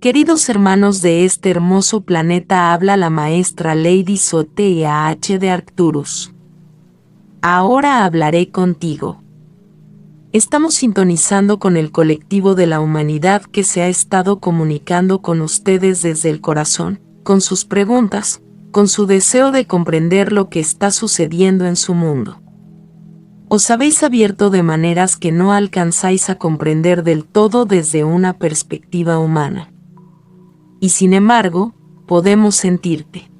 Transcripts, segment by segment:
Queridos hermanos de este hermoso planeta, habla la maestra Lady Sotea H. de Arcturus. Ahora hablaré contigo. Estamos sintonizando con el colectivo de la humanidad que se ha estado comunicando con ustedes desde el corazón, con sus preguntas, con su deseo de comprender lo que está sucediendo en su mundo. Os habéis abierto de maneras que no alcanzáis a comprender del todo desde una perspectiva humana. Y sin embargo, podemos sentirte.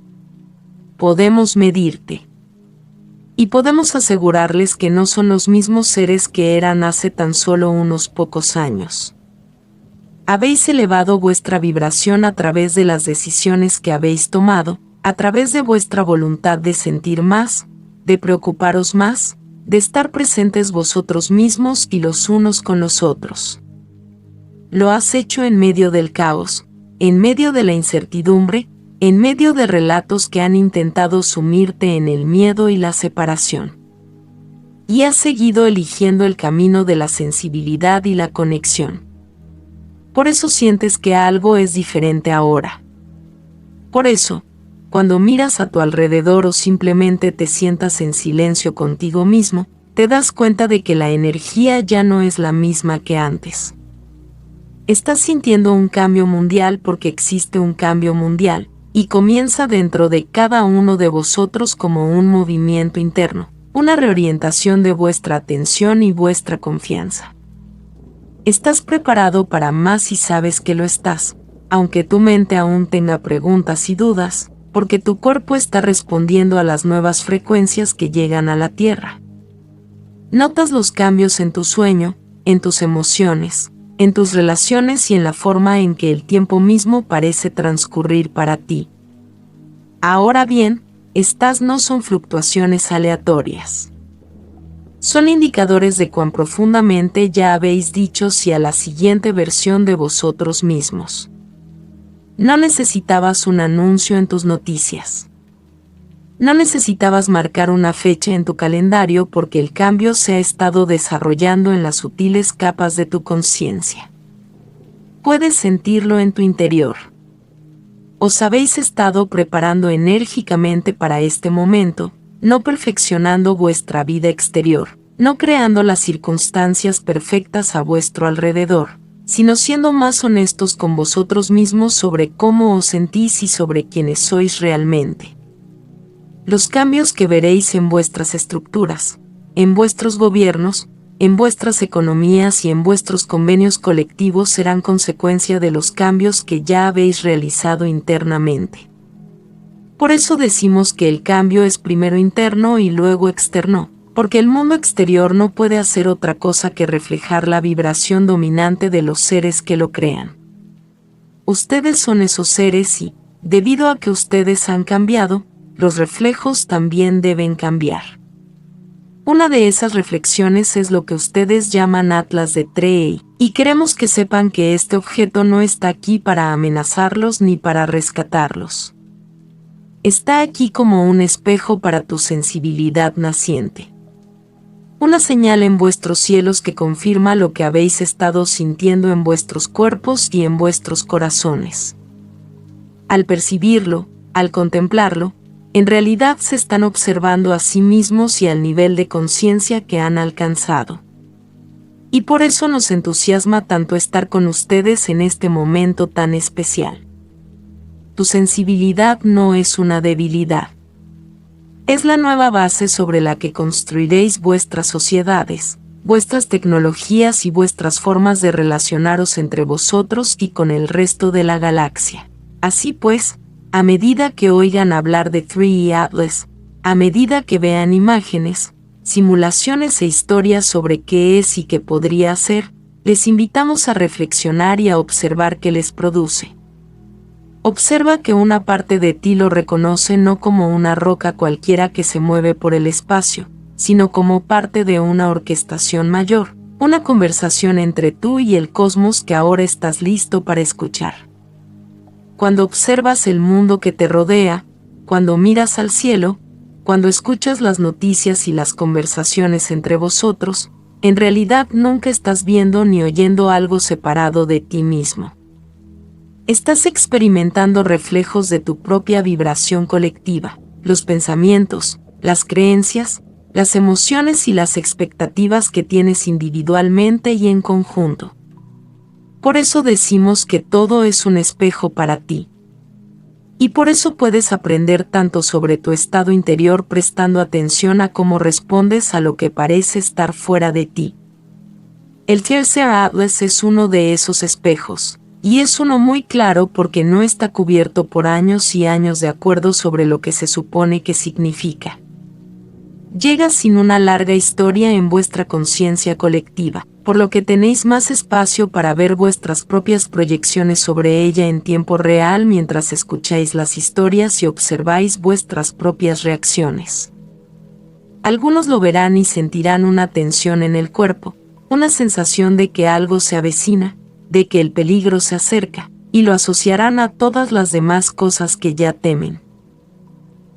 Podemos medirte. Y podemos asegurarles que no son los mismos seres que eran hace tan solo unos pocos años. Habéis elevado vuestra vibración a través de las decisiones que habéis tomado, a través de vuestra voluntad de sentir más, de preocuparos más, de estar presentes vosotros mismos y los unos con los otros. Lo has hecho en medio del caos, en medio de la incertidumbre, en medio de relatos que han intentado sumirte en el miedo y la separación. Y has seguido eligiendo el camino de la sensibilidad y la conexión. Por eso sientes que algo es diferente ahora. Por eso, cuando miras a tu alrededor o simplemente te sientas en silencio contigo mismo, te das cuenta de que la energía ya no es la misma que antes. Estás sintiendo un cambio mundial porque existe un cambio mundial, y comienza dentro de cada uno de vosotros como un movimiento interno, una reorientación de vuestra atención y vuestra confianza. Estás preparado para más y sabes que lo estás, aunque tu mente aún tenga preguntas y dudas, porque tu cuerpo está respondiendo a las nuevas frecuencias que llegan a la Tierra. Notas los cambios en tu sueño, en tus emociones, en tus relaciones y en la forma en que el tiempo mismo parece transcurrir para ti. Ahora bien, estas no son fluctuaciones aleatorias. Son indicadores de cuán profundamente ya habéis dicho sí a la siguiente versión de vosotros mismos. No necesitabas un anuncio en tus noticias. No necesitabas marcar una fecha en tu calendario porque el cambio se ha estado desarrollando en las sutiles capas de tu conciencia. Puedes sentirlo en tu interior. Os habéis estado preparando enérgicamente para este momento, no perfeccionando vuestra vida exterior, no creando las circunstancias perfectas a vuestro alrededor, sino siendo más honestos con vosotros mismos sobre cómo os sentís y sobre quiénes sois realmente. Los cambios que veréis en vuestras estructuras, en vuestros gobiernos, en vuestras economías y en vuestros convenios colectivos serán consecuencia de los cambios que ya habéis realizado internamente. Por eso decimos que el cambio es primero interno y luego externo, porque el mundo exterior no puede hacer otra cosa que reflejar la vibración dominante de los seres que lo crean. Ustedes son esos seres y, debido a que ustedes han cambiado, los reflejos también deben cambiar. Una de esas reflexiones es lo que ustedes llaman Atlas de Trey, y queremos que sepan que este objeto no está aquí para amenazarlos ni para rescatarlos. Está aquí como un espejo para tu sensibilidad naciente. Una señal en vuestros cielos que confirma lo que habéis estado sintiendo en vuestros cuerpos y en vuestros corazones. Al percibirlo, al contemplarlo, en realidad se están observando a sí mismos y al nivel de conciencia que han alcanzado. Y por eso nos entusiasma tanto estar con ustedes en este momento tan especial. Tu sensibilidad no es una debilidad. Es la nueva base sobre la que construiréis vuestras sociedades, vuestras tecnologías y vuestras formas de relacionaros entre vosotros y con el resto de la galaxia. Así pues, a medida que oigan hablar de 3E Atlas, a medida que vean imágenes, simulaciones e historias sobre qué es y qué podría ser, les invitamos a reflexionar y a observar qué les produce. Observa que una parte de ti lo reconoce no como una roca cualquiera que se mueve por el espacio, sino como parte de una orquestación mayor, una conversación entre tú y el cosmos que ahora estás listo para escuchar. Cuando observas el mundo que te rodea, cuando miras al cielo, cuando escuchas las noticias y las conversaciones entre vosotros, en realidad nunca estás viendo ni oyendo algo separado de ti mismo. Estás experimentando reflejos de tu propia vibración colectiva, los pensamientos, las creencias, las emociones y las expectativas que tienes individualmente y en conjunto. Por eso decimos que todo es un espejo para ti. Y por eso puedes aprender tanto sobre tu estado interior prestando atención a cómo respondes a lo que parece estar fuera de ti. El Tercer Atlas es uno de esos espejos, y es uno muy claro porque no está cubierto por años y años de acuerdo sobre lo que se supone que significa. Llega sin una larga historia en vuestra conciencia colectiva, por lo que tenéis más espacio para ver vuestras propias proyecciones sobre ella en tiempo real mientras escucháis las historias y observáis vuestras propias reacciones. Algunos lo verán y sentirán una tensión en el cuerpo, una sensación de que algo se avecina, de que el peligro se acerca, y lo asociarán a todas las demás cosas que ya temen.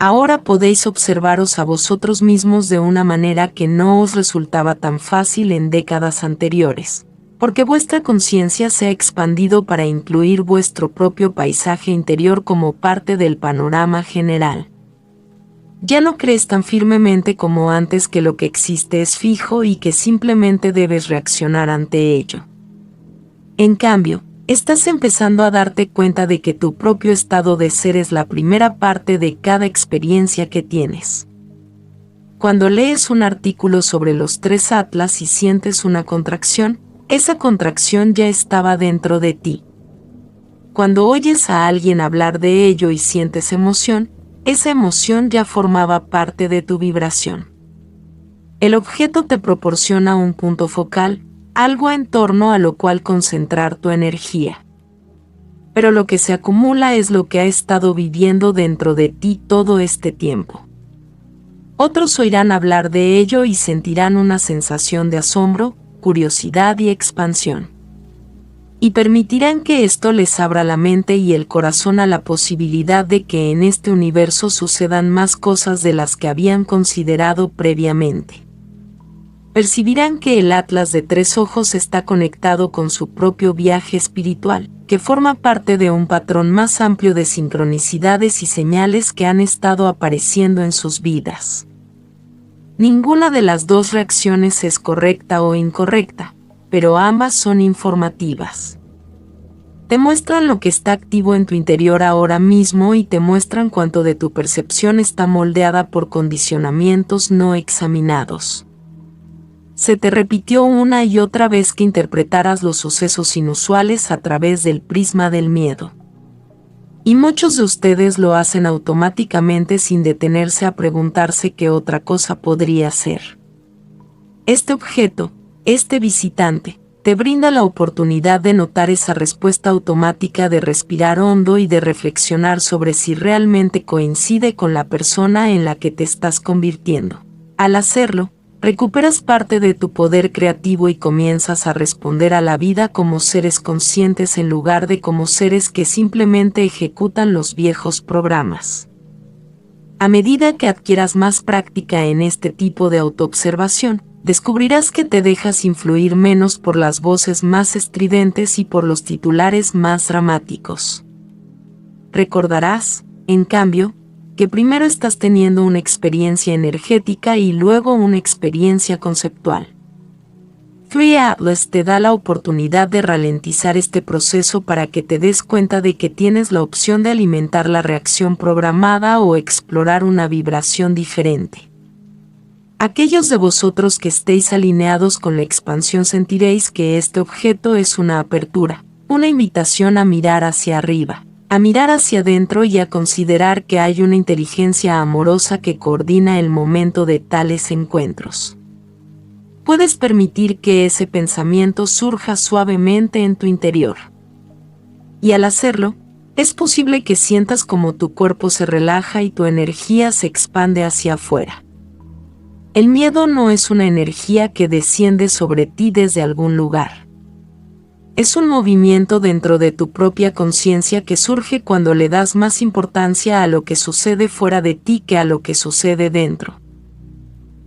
Ahora podéis observaros a vosotros mismos de una manera que no os resultaba tan fácil en décadas anteriores, porque vuestra conciencia se ha expandido para incluir vuestro propio paisaje interior como parte del panorama general. Ya no crees tan firmemente como antes que lo que existe es fijo y que simplemente debes reaccionar ante ello. En cambio, estás empezando a darte cuenta de que tu propio estado de ser es la primera parte de cada experiencia que tienes. Cuando lees un artículo sobre los tres atlas y sientes una contracción, esa contracción ya estaba dentro de ti. Cuando oyes a alguien hablar de ello y sientes emoción, esa emoción ya formaba parte de tu vibración. El objeto te proporciona un punto focal, algo en torno a lo cual concentrar tu energía. Pero lo que se acumula es lo que ha estado viviendo dentro de ti todo este tiempo. Otros oirán hablar de ello y sentirán una sensación de asombro, curiosidad y expansión. Y permitirán que esto les abra la mente y el corazón a la posibilidad de que en este universo sucedan más cosas de las que habían considerado previamente. Percibirán que el Atlas de Tres Ojos está conectado con su propio viaje espiritual, que forma parte de un patrón más amplio de sincronicidades y señales que han estado apareciendo en sus vidas. Ninguna de las dos reacciones es correcta o incorrecta, pero ambas son informativas. Te muestran lo que está activo en tu interior ahora mismo y te muestran cuánto de tu percepción está moldeada por condicionamientos no examinados. Se te repitió una y otra vez que interpretaras los sucesos inusuales a través del prisma del miedo. Y muchos de ustedes lo hacen automáticamente sin detenerse a preguntarse qué otra cosa podría ser. Este objeto, este visitante, te brinda la oportunidad de notar esa respuesta automática, de respirar hondo y de reflexionar sobre si realmente coincide con la persona en la que te estás convirtiendo. Al hacerlo, recuperas parte de tu poder creativo y comienzas a responder a la vida como seres conscientes en lugar de como seres que simplemente ejecutan los viejos programas. A medida que adquieras más práctica en este tipo de autoobservación, descubrirás que te dejas influir menos por las voces más estridentes y por los titulares más dramáticos. Recordarás, en cambio, que primero estás teniendo una experiencia energética y luego una experiencia conceptual. Three Atlas te da la oportunidad de ralentizar este proceso para que te des cuenta de que tienes la opción de alimentar la reacción programada o explorar una vibración diferente. Aquellos de vosotros que estéis alineados con la expansión sentiréis que este objeto es una apertura, una invitación a mirar hacia arriba, a mirar hacia adentro y a considerar que hay una inteligencia amorosa que coordina el momento de tales encuentros. Puedes permitir que ese pensamiento surja suavemente en tu interior. Y al hacerlo, es posible que sientas como tu cuerpo se relaja y tu energía se expande hacia afuera. El miedo no es una energía que desciende sobre ti desde algún lugar. Es un movimiento dentro de tu propia conciencia que surge cuando le das más importancia a lo que sucede fuera de ti que a lo que sucede dentro.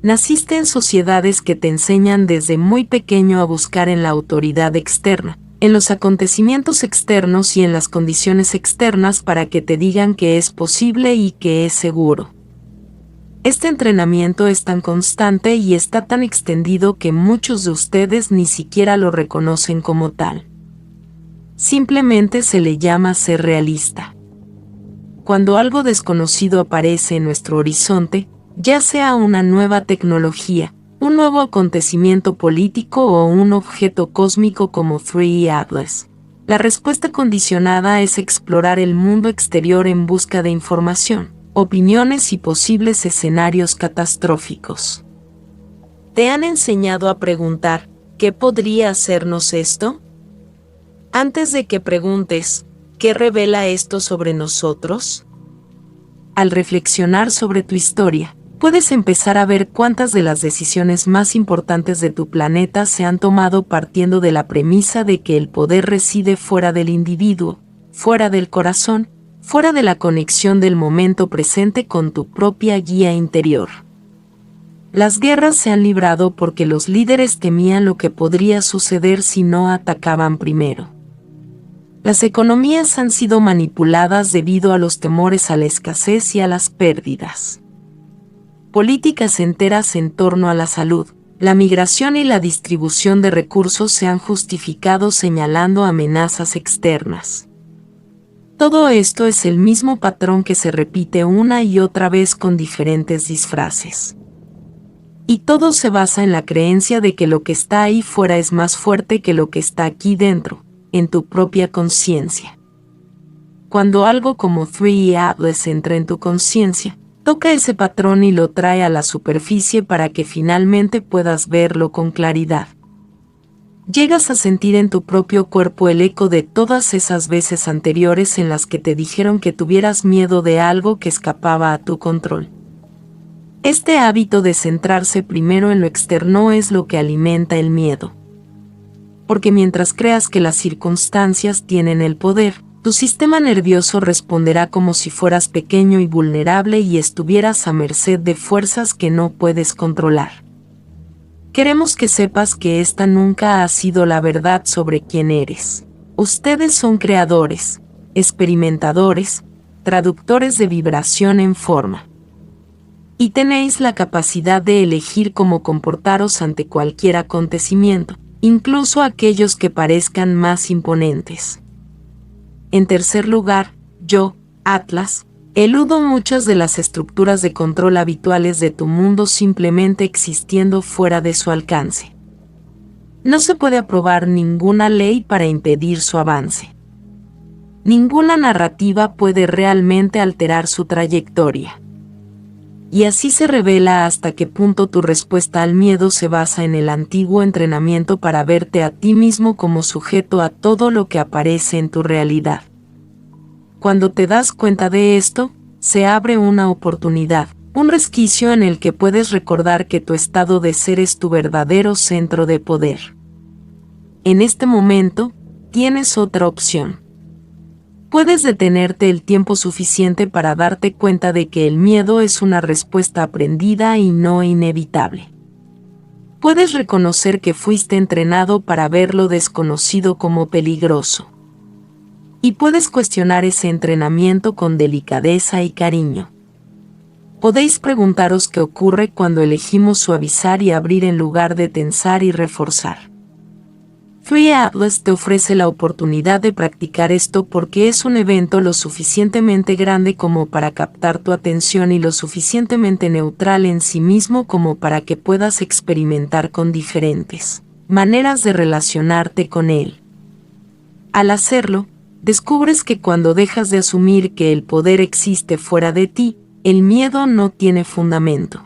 Naciste en sociedades que te enseñan desde muy pequeño a buscar en la autoridad externa, en los acontecimientos externos y en las condiciones externas para que te digan que es posible y que es seguro. Este entrenamiento es tan constante y está tan extendido que muchos de ustedes ni siquiera lo reconocen como tal. Simplemente se le llama ser realista. Cuando algo desconocido aparece en nuestro horizonte, ya sea una nueva tecnología, un nuevo acontecimiento político o un objeto cósmico como 3E Atlas, la respuesta condicionada es explorar el mundo exterior en busca de información, opiniones y posibles escenarios catastróficos. ¿Te han enseñado a preguntar, ¿qué podría hacernos esto? Antes de que preguntes, ¿qué revela esto sobre nosotros? Al reflexionar sobre tu historia, puedes empezar a ver cuántas de las decisiones más importantes de tu planeta se han tomado partiendo de la premisa de que el poder reside fuera del individuo, fuera del corazón, fuera de la conexión del momento presente con tu propia guía interior. Las guerras se han librado porque los líderes temían lo que podría suceder si no atacaban primero. Las economías han sido manipuladas debido a los temores a la escasez y a las pérdidas. Políticas enteras en torno a la salud, la migración y la distribución de recursos se han justificado señalando amenazas externas. Todo esto es el mismo patrón que se repite una y otra vez con diferentes disfraces. Y todo se basa en la creencia de que lo que está ahí fuera es más fuerte que lo que está aquí dentro, en tu propia conciencia. Cuando algo como 3E Atlas entra en tu conciencia, toca ese patrón y lo trae a la superficie para que finalmente puedas verlo con claridad. Llegas a sentir en tu propio cuerpo el eco de todas esas veces anteriores en las que te dijeron que tuvieras miedo de algo que escapaba a tu control. Este hábito de centrarse primero en lo externo es lo que alimenta el miedo. Porque mientras creas que las circunstancias tienen el poder, tu sistema nervioso responderá como si fueras pequeño y vulnerable y estuvieras a merced de fuerzas que no puedes controlar. Queremos que sepas que esta nunca ha sido la verdad sobre quién eres. Ustedes son creadores, experimentadores, traductores de vibración en forma. Y tenéis la capacidad de elegir cómo comportaros ante cualquier acontecimiento, incluso aquellos que parezcan más imponentes. En tercer lugar, yo, Atlas, eludo muchas de las estructuras de control habituales de tu mundo simplemente existiendo fuera de su alcance. No se puede aprobar ninguna ley para impedir su avance. Ninguna narrativa puede realmente alterar su trayectoria. Y así se revela hasta qué punto tu respuesta al miedo se basa en el antiguo entrenamiento para verte a ti mismo como sujeto a todo lo que aparece en tu realidad. Cuando te das cuenta de esto, se abre una oportunidad, un resquicio en el que puedes recordar que tu estado de ser es tu verdadero centro de poder. En este momento, tienes otra opción. Puedes detenerte el tiempo suficiente para darte cuenta de que el miedo es una respuesta aprendida y no inevitable. Puedes reconocer que fuiste entrenado para ver lo desconocido como peligroso. Y puedes cuestionar ese entrenamiento con delicadeza y cariño. Podéis preguntaros qué ocurre cuando elegimos suavizar y abrir en lugar de tensar y reforzar. 3E Atlas te ofrece la oportunidad de practicar esto porque es un evento lo suficientemente grande como para captar tu atención y lo suficientemente neutral en sí mismo como para que puedas experimentar con diferentes maneras de relacionarte con él. Al hacerlo, descubres que cuando dejas de asumir que el poder existe fuera de ti, el miedo no tiene fundamento.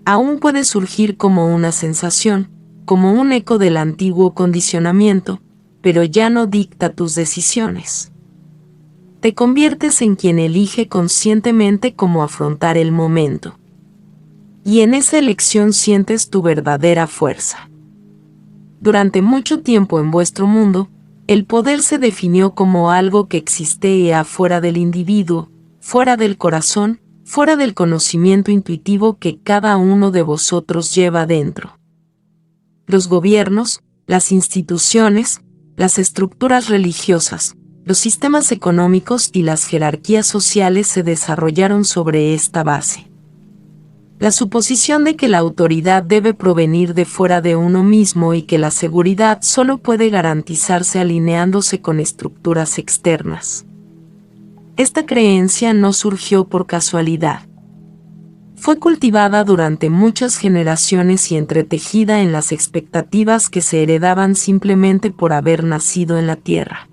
Aún puede surgir como una sensación, como un eco del antiguo condicionamiento, pero ya no dicta tus decisiones. Te conviertes en quien elige conscientemente cómo afrontar el momento. Y en esa elección sientes tu verdadera fuerza. Durante mucho tiempo en vuestro mundo, el poder se definió como algo que existe afuera del individuo, fuera del corazón, fuera del conocimiento intuitivo que cada uno de vosotros lleva dentro. Los gobiernos, las instituciones, las estructuras religiosas, los sistemas económicos y las jerarquías sociales se desarrollaron sobre esta base. La suposición de que la autoridad debe provenir de fuera de uno mismo y que la seguridad solo puede garantizarse alineándose con estructuras externas. Esta creencia no surgió por casualidad. Fue cultivada durante muchas generaciones y entretejida en las expectativas que se heredaban simplemente por haber nacido en la tierra.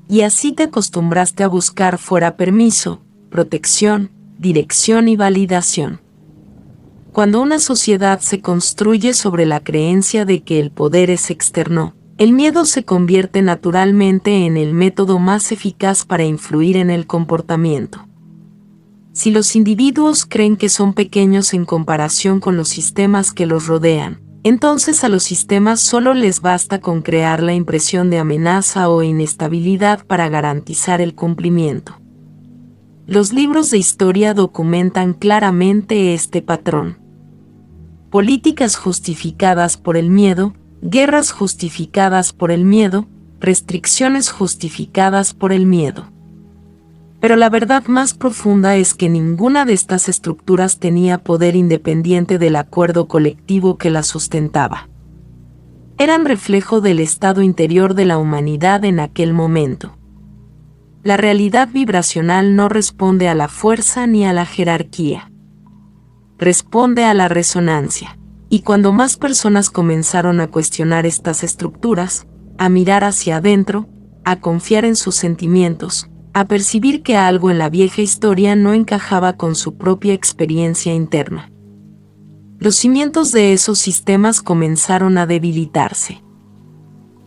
Y así te acostumbraste a buscar fuera permiso, protección, dirección y validación. Cuando una sociedad se construye sobre la creencia de que el poder es externo, el miedo se convierte naturalmente en el método más eficaz para influir en el comportamiento. Si los individuos creen que son pequeños en comparación con los sistemas que los rodean, entonces a los sistemas solo les basta con crear la impresión de amenaza o inestabilidad para garantizar el cumplimiento. Los libros de historia documentan claramente este patrón. Políticas justificadas por el miedo, guerras justificadas por el miedo, restricciones justificadas por el miedo. Pero la verdad más profunda es que ninguna de estas estructuras tenía poder independiente del acuerdo colectivo que las sustentaba. Eran reflejo del estado interior de la humanidad en aquel momento. La realidad vibracional no responde a la fuerza ni a la jerarquía. Responde a la resonancia. Y cuando más personas comenzaron a cuestionar estas estructuras, a mirar hacia adentro, a confiar en sus sentimientos, a percibir que algo en la vieja historia no encajaba con su propia experiencia interna, los cimientos de esos sistemas comenzaron a debilitarse.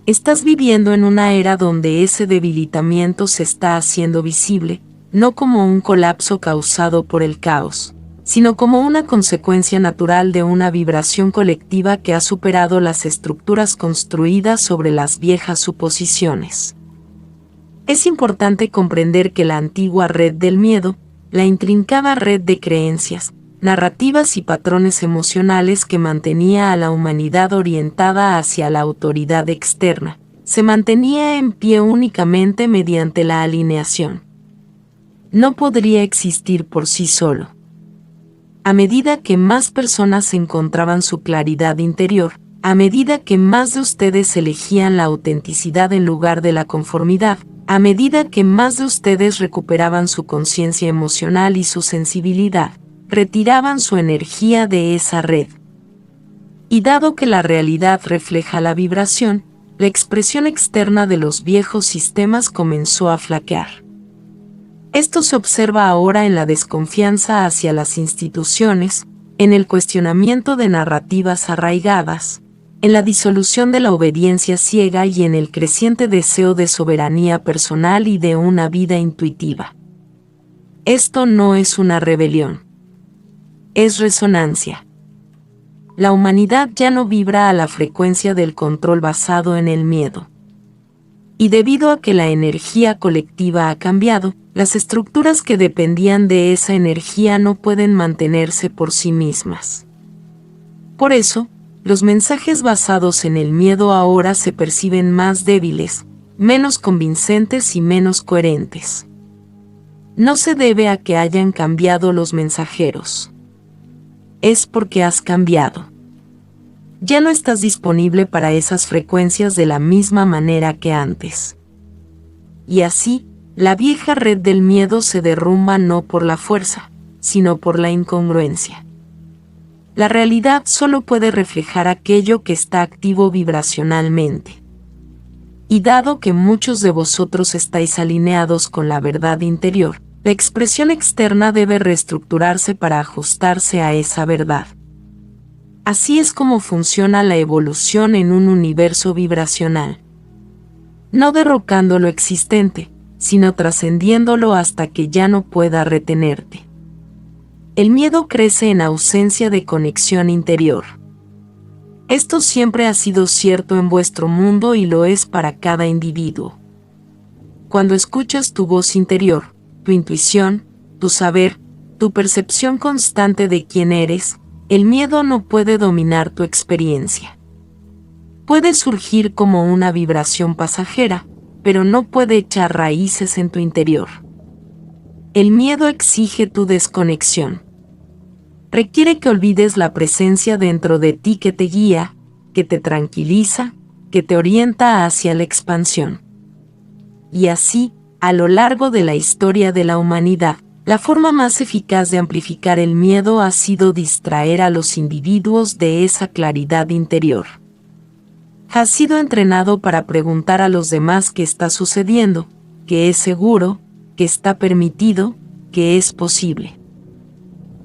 Estás viviendo en una era donde ese debilitamiento se está haciendo visible, no como un colapso causado por el caos, sino como una consecuencia natural de una vibración colectiva que ha superado las estructuras construidas sobre las viejas suposiciones. Es importante comprender que la antigua red del miedo, la intrincada red de creencias, narrativas y patrones emocionales que mantenía a la humanidad orientada hacia la autoridad externa, se mantenía en pie únicamente mediante la alineación. No podría existir por sí solo. A medida que más personas encontraban su claridad interior, a medida que más de ustedes elegían la autenticidad en lugar de la conformidad, a medida que más de ustedes recuperaban su conciencia emocional y su sensibilidad, retiraban su energía de esa red. Y dado que la realidad refleja la vibración, la expresión externa de los viejos sistemas comenzó a flaquear. Esto se observa ahora en la desconfianza hacia las instituciones, en el cuestionamiento de narrativas arraigadas, en la disolución de la obediencia ciega y en el creciente deseo de soberanía personal y de una vida intuitiva. Esto no es una rebelión. Es resonancia. La humanidad ya no vibra a la frecuencia del control basado en el miedo. Y debido a que la energía colectiva ha cambiado, las estructuras que dependían de esa energía no pueden mantenerse por sí mismas. Por eso, los mensajes basados en el miedo ahora se perciben más débiles, menos convincentes y menos coherentes. No se debe a que hayan cambiado los mensajeros. Es porque has cambiado. Ya no estás disponible para esas frecuencias de la misma manera que antes. Y así, la vieja red del miedo se derrumba no por la fuerza, sino por la incongruencia. La realidad solo puede reflejar aquello que está activo vibracionalmente. Y dado que muchos de vosotros estáis alineados con la verdad interior, la expresión externa debe reestructurarse para ajustarse a esa verdad. Así es como funciona la evolución en un universo vibracional. No derrocando lo existente, sino trascendiéndolo hasta que ya no pueda retenerte. El miedo crece en ausencia de conexión interior. Esto siempre ha sido cierto en vuestro mundo y lo es para cada individuo. Cuando escuchas tu voz interior, tu intuición, tu saber, tu percepción constante de quién eres, el miedo no puede dominar tu experiencia. Puede surgir como una vibración pasajera, pero no puede echar raíces en tu interior. El miedo exige tu desconexión. Requiere que olvides la presencia dentro de ti que te guía, que te tranquiliza, que te orienta hacia la expansión. Y así, a lo largo de la historia de la humanidad, la forma más eficaz de amplificar el miedo ha sido distraer a los individuos de esa claridad interior. Has sido entrenado para preguntar a los demás qué está sucediendo, qué es seguro, qué está permitido, qué es posible.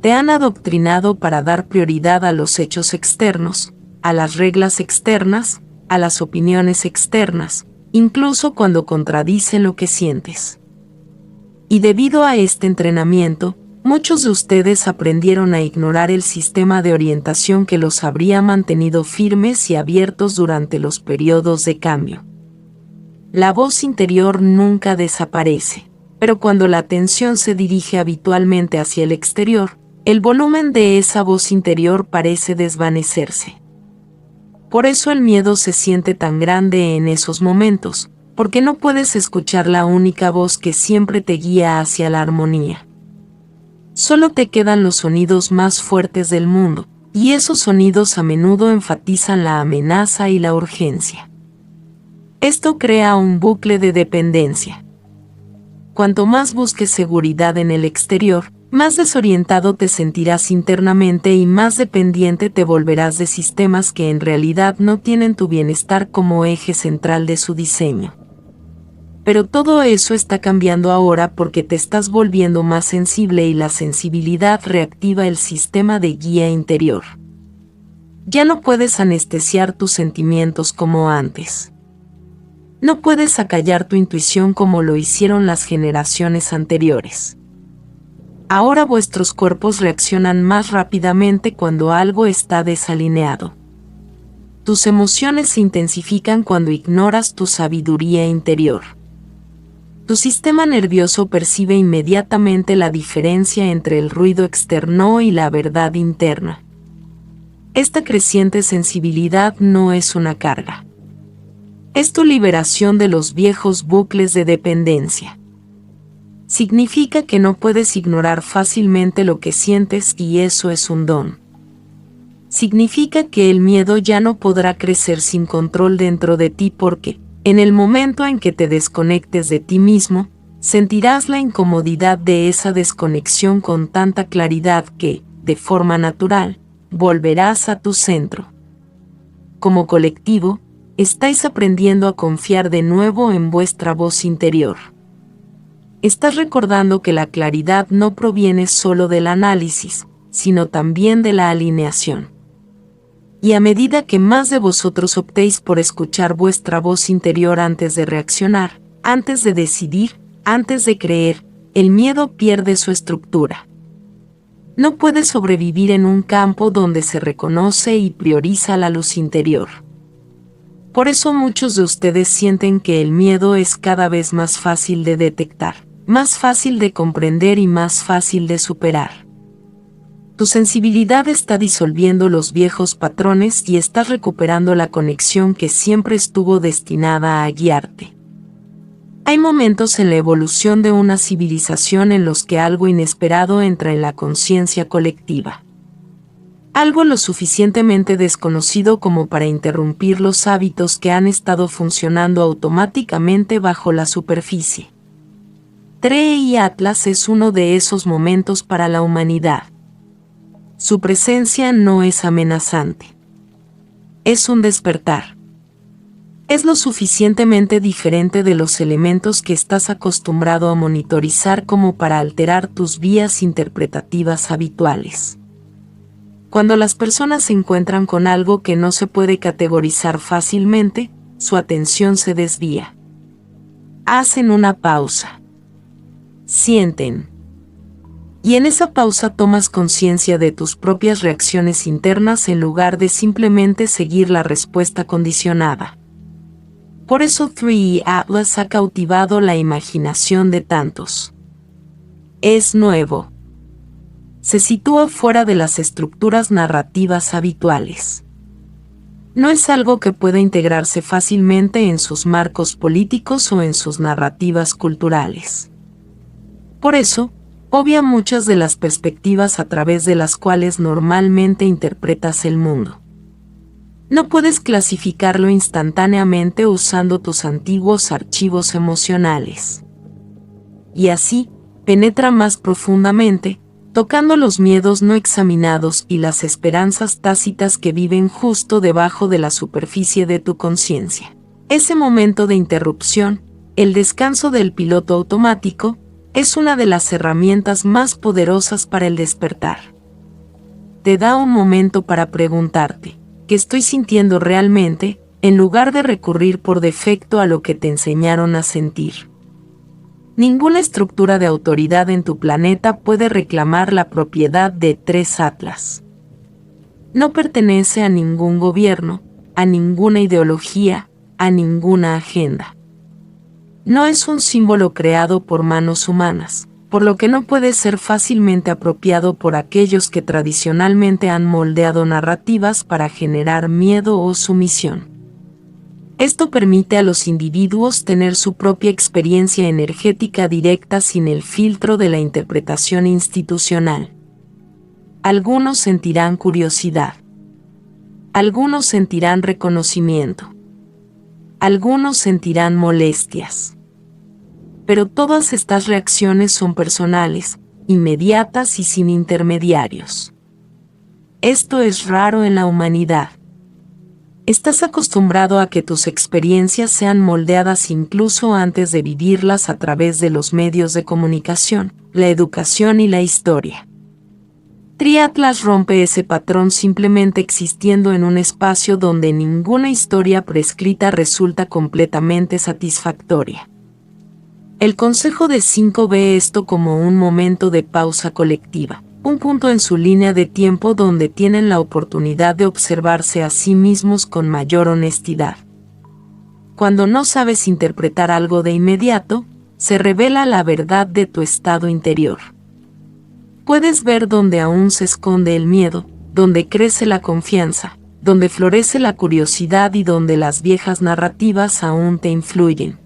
Te han adoctrinado para dar prioridad a los hechos externos, a las reglas externas, a las opiniones externas, incluso cuando contradicen lo que sientes. Y debido a este entrenamiento, muchos de ustedes aprendieron a ignorar el sistema de orientación que los habría mantenido firmes y abiertos durante los periodos de cambio. La voz interior nunca desaparece, pero cuando la atención se dirige habitualmente hacia el exterior, el volumen de esa voz interior parece desvanecerse. Por eso el miedo se siente tan grande en esos momentos, porque no puedes escuchar la única voz que siempre te guía hacia la armonía. Solo te quedan los sonidos más fuertes del mundo, y esos sonidos a menudo enfatizan la amenaza y la urgencia. Esto crea un bucle de dependencia. Cuanto más busques seguridad en el exterior, más desorientado te sentirás internamente y más dependiente te volverás de sistemas que en realidad no tienen tu bienestar como eje central de su diseño. Pero todo eso está cambiando ahora porque te estás volviendo más sensible y la sensibilidad reactiva el sistema de guía interior. Ya no puedes anestesiar tus sentimientos como antes. No puedes acallar tu intuición como lo hicieron las generaciones anteriores. Ahora vuestros cuerpos reaccionan más rápidamente cuando algo está desalineado. Tus emociones se intensifican cuando ignoras tu sabiduría interior. Tu sistema nervioso percibe inmediatamente la diferencia entre el ruido externo y la verdad interna. Esta creciente sensibilidad no es una carga. Es tu liberación de los viejos bucles de dependencia. Significa que no puedes ignorar fácilmente lo que sientes y eso es un don. Significa que el miedo ya no podrá crecer sin control dentro de ti porque, en el momento en que te desconectes de ti mismo, sentirás la incomodidad de esa desconexión con tanta claridad que, de forma natural, volverás a tu centro. Como colectivo, estáis aprendiendo a confiar de nuevo en vuestra voz interior. Estás recordando que la claridad no proviene solo del análisis, sino también de la alineación. Y a medida que más de vosotros optéis por escuchar vuestra voz interior antes de reaccionar, antes de decidir, antes de creer, el miedo pierde su estructura. No puede sobrevivir en un campo donde se reconoce y prioriza la luz interior. Por eso muchos de ustedes sienten que el miedo es cada vez más fácil de detectar, más fácil de comprender y más fácil de superar. Tu sensibilidad está disolviendo los viejos patrones y estás recuperando la conexión que siempre estuvo destinada a guiarte. Hay momentos en la evolución de una civilización en los que algo inesperado entra en la conciencia colectiva. Algo lo suficientemente desconocido como para interrumpir los hábitos que han estado funcionando automáticamente bajo la superficie. TRE y Atlas es uno de esos momentos para la humanidad. Su presencia no es amenazante. Es un despertar. Es lo suficientemente diferente de los elementos que estás acostumbrado a monitorizar como para alterar tus vías interpretativas habituales. Cuando las personas se encuentran con algo que no se puede categorizar fácilmente, su atención se desvía. Hacen una pausa. Sienten. Y en esa pausa tomas conciencia de tus propias reacciones internas en lugar de simplemente seguir la respuesta condicionada. Por eso 3 Atlas ha cautivado la imaginación de tantos. Es nuevo. Se sitúa fuera de las estructuras narrativas habituales. No es algo que pueda integrarse fácilmente en sus marcos políticos o en sus narrativas culturales. Por eso, obvia muchas de las perspectivas a través de las cuales normalmente interpretas el mundo. No puedes clasificarlo instantáneamente usando tus antiguos archivos emocionales. Y así, penetra más profundamente, tocando los miedos no examinados y las esperanzas tácitas que viven justo debajo de la superficie de tu conciencia. Ese momento de interrupción, el descanso del piloto automático, es una de las herramientas más poderosas para el despertar. Te da un momento para preguntarte, ¿qué estoy sintiendo realmente?, en lugar de recurrir por defecto a lo que te enseñaron a sentir. Ninguna estructura de autoridad en tu planeta puede reclamar la propiedad de 3 Atlas. No pertenece a ningún gobierno, a ninguna ideología, a ninguna agenda. No es un símbolo creado por manos humanas, por lo que no puede ser fácilmente apropiado por aquellos que tradicionalmente han moldeado narrativas para generar miedo o sumisión. Esto permite a los individuos tener su propia experiencia energética directa sin el filtro de la interpretación institucional. Algunos sentirán curiosidad. Algunos sentirán reconocimiento. Algunos sentirán molestias. Pero todas estas reacciones son personales, inmediatas y sin intermediarios. Esto es raro en la humanidad. Estás acostumbrado a que tus experiencias sean moldeadas incluso antes de vivirlas a través de los medios de comunicación, la educación y la historia. 3 Atlas rompe ese patrón simplemente existiendo en un espacio donde ninguna historia prescrita resulta completamente satisfactoria. El Consejo de 5 ve esto como un momento de pausa colectiva, un punto en su línea de tiempo donde tienen la oportunidad de observarse a sí mismos con mayor honestidad. Cuando no sabes interpretar algo de inmediato, se revela la verdad de tu estado interior. Puedes ver donde aún se esconde el miedo, donde crece la confianza, donde florece la curiosidad y donde las viejas narrativas aún te influyen.